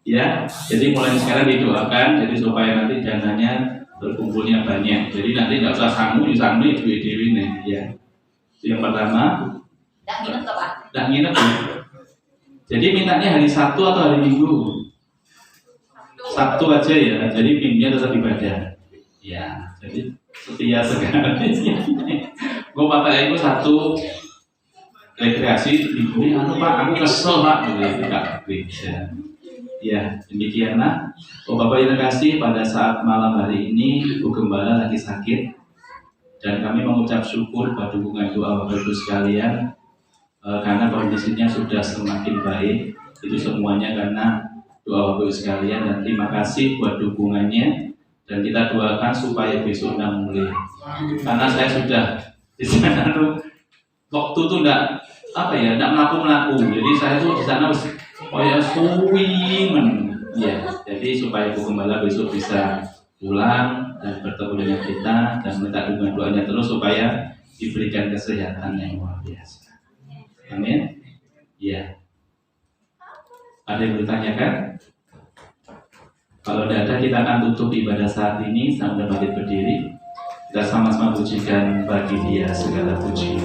ya. Jadi mulai sekarang didoakan, jadi supaya nanti dananya berkumpulnya banyak. Jadi nanti nggak usah sangu dewi nih, ya. Itu yang pertama. Nggak nginep ke Pak? Nggak nginep Bu. Jadi mintanya hari Sabtu atau hari Minggu? Sabtu aja ya. Jadi Minggunya tetap ibadah. Ya, jadi setia sekali. Gue Bapak Ibu satu rekreasi ini Pak, aku kesel Pak, tidak gereja. Ya, demikianlah. Bapak Ibu kasih pada saat malam hari ini Bu Gembala lagi sakit dan kami mengucap syukur pada dukungan doa Bapak Ibu sekalian karena kondisinya sudah semakin baik. Itu semuanya karena doa Bapak Ibu sekalian dan terima kasih buat dukungannya dan kita doakan supaya besok mulai. Karena saya sudah di sana tuh waktu tuh enggak melaku. Jadi saya tuh di sana kayak suwingen. Ya, jadi supaya Bu Gembala besok bisa pulang dan bertemu dengan kita dan minta dukungan doanya terus supaya diberikan kesehatan yang luar biasa. Amin. Ya. Ada yang bertanyakan? Kalau tidak ada, kita akan tutup ibadah saat ini sambil bangkit berdiri. Kita sama-sama pujikan bagi Dia segala puji.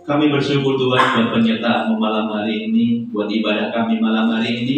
Kami bersyukur Tuhan buat penyertaan malam hari ini, buat ibadah kami malam hari ini.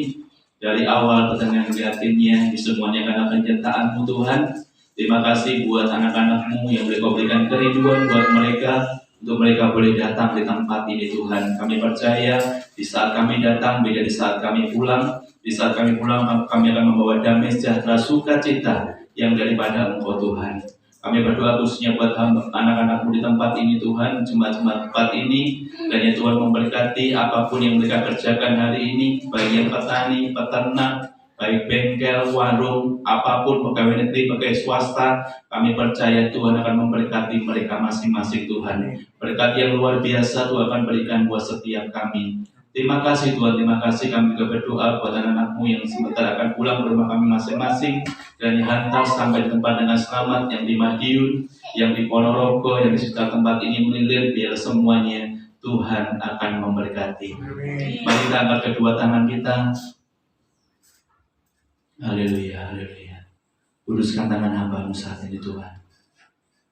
Dari awal pertengahan kreatifnya, di semuanya karena penyertaan-Mu Tuhan. Terima kasih buat anak-anak-Mu yang Kau berikan kerinduan buat mereka, untuk mereka boleh datang di tempat ini Tuhan. Kami percaya di saat kami datang beda di saat kami pulang. Di saat kami pulang kami akan membawa damai sejahtera sukacita yang daripada Engkau Tuhan. Kami berdoa khususnya buat anak-anak-Mu di tempat ini Tuhan, jemaat-jemaat tempat ini, dan ya Tuhan memberkati apapun yang mereka kerjakan hari ini, baik yang petani, peternak, baik bengkel, warung, apapun, pegawai negeri, pegawai swasta, kami percaya Tuhan akan memberkati mereka masing-masing Tuhan. Berkat yang luar biasa Tuhan akan berikan buat setiap kami. Terima kasih Tuhan, terima kasih. Kami juga berdoa buat anak-anak-Mu yang sebentar akan pulang ke rumah kami masing-masing dan dihantar sampai di tempat dengan selamat, yang di Madiun, yang di Ponorogo, yang di sekitar tempat ini melilir, biar semuanya Tuhan akan memberkati. Mari kita angkat kedua tangan kita. Haleluya, haleluya. Kuduskan tangan hamba-Mu saat ini Tuhan.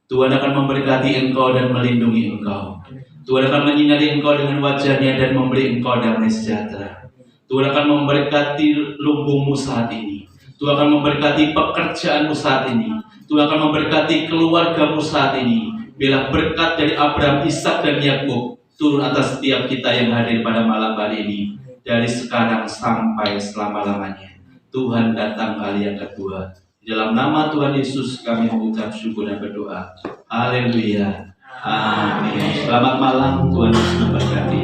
Tuhan akan memberkati Engkau dan melindungi Engkau. Tuhan akan menyinari Engkau dengan wajah-Nya dan memberi Engkau damai sejahtera. Tuhan akan memberkati lumbungmu saat ini. Tuhan akan memberkati pekerjaanmu saat ini. Tuhan akan memberkati keluargamu saat ini. Biarlah berkat dari Abraham, Ishak dan Yakub turun atas setiap kita yang hadir pada malam hari ini. Dari sekarang sampai selama-lamanya. Tuhan datang kali yang kedua. Dalam nama Tuhan Yesus kami mengucap syukur dan berdoa. Haleluya. Amin. Selamat malam, Tuhan Yesus memberkati.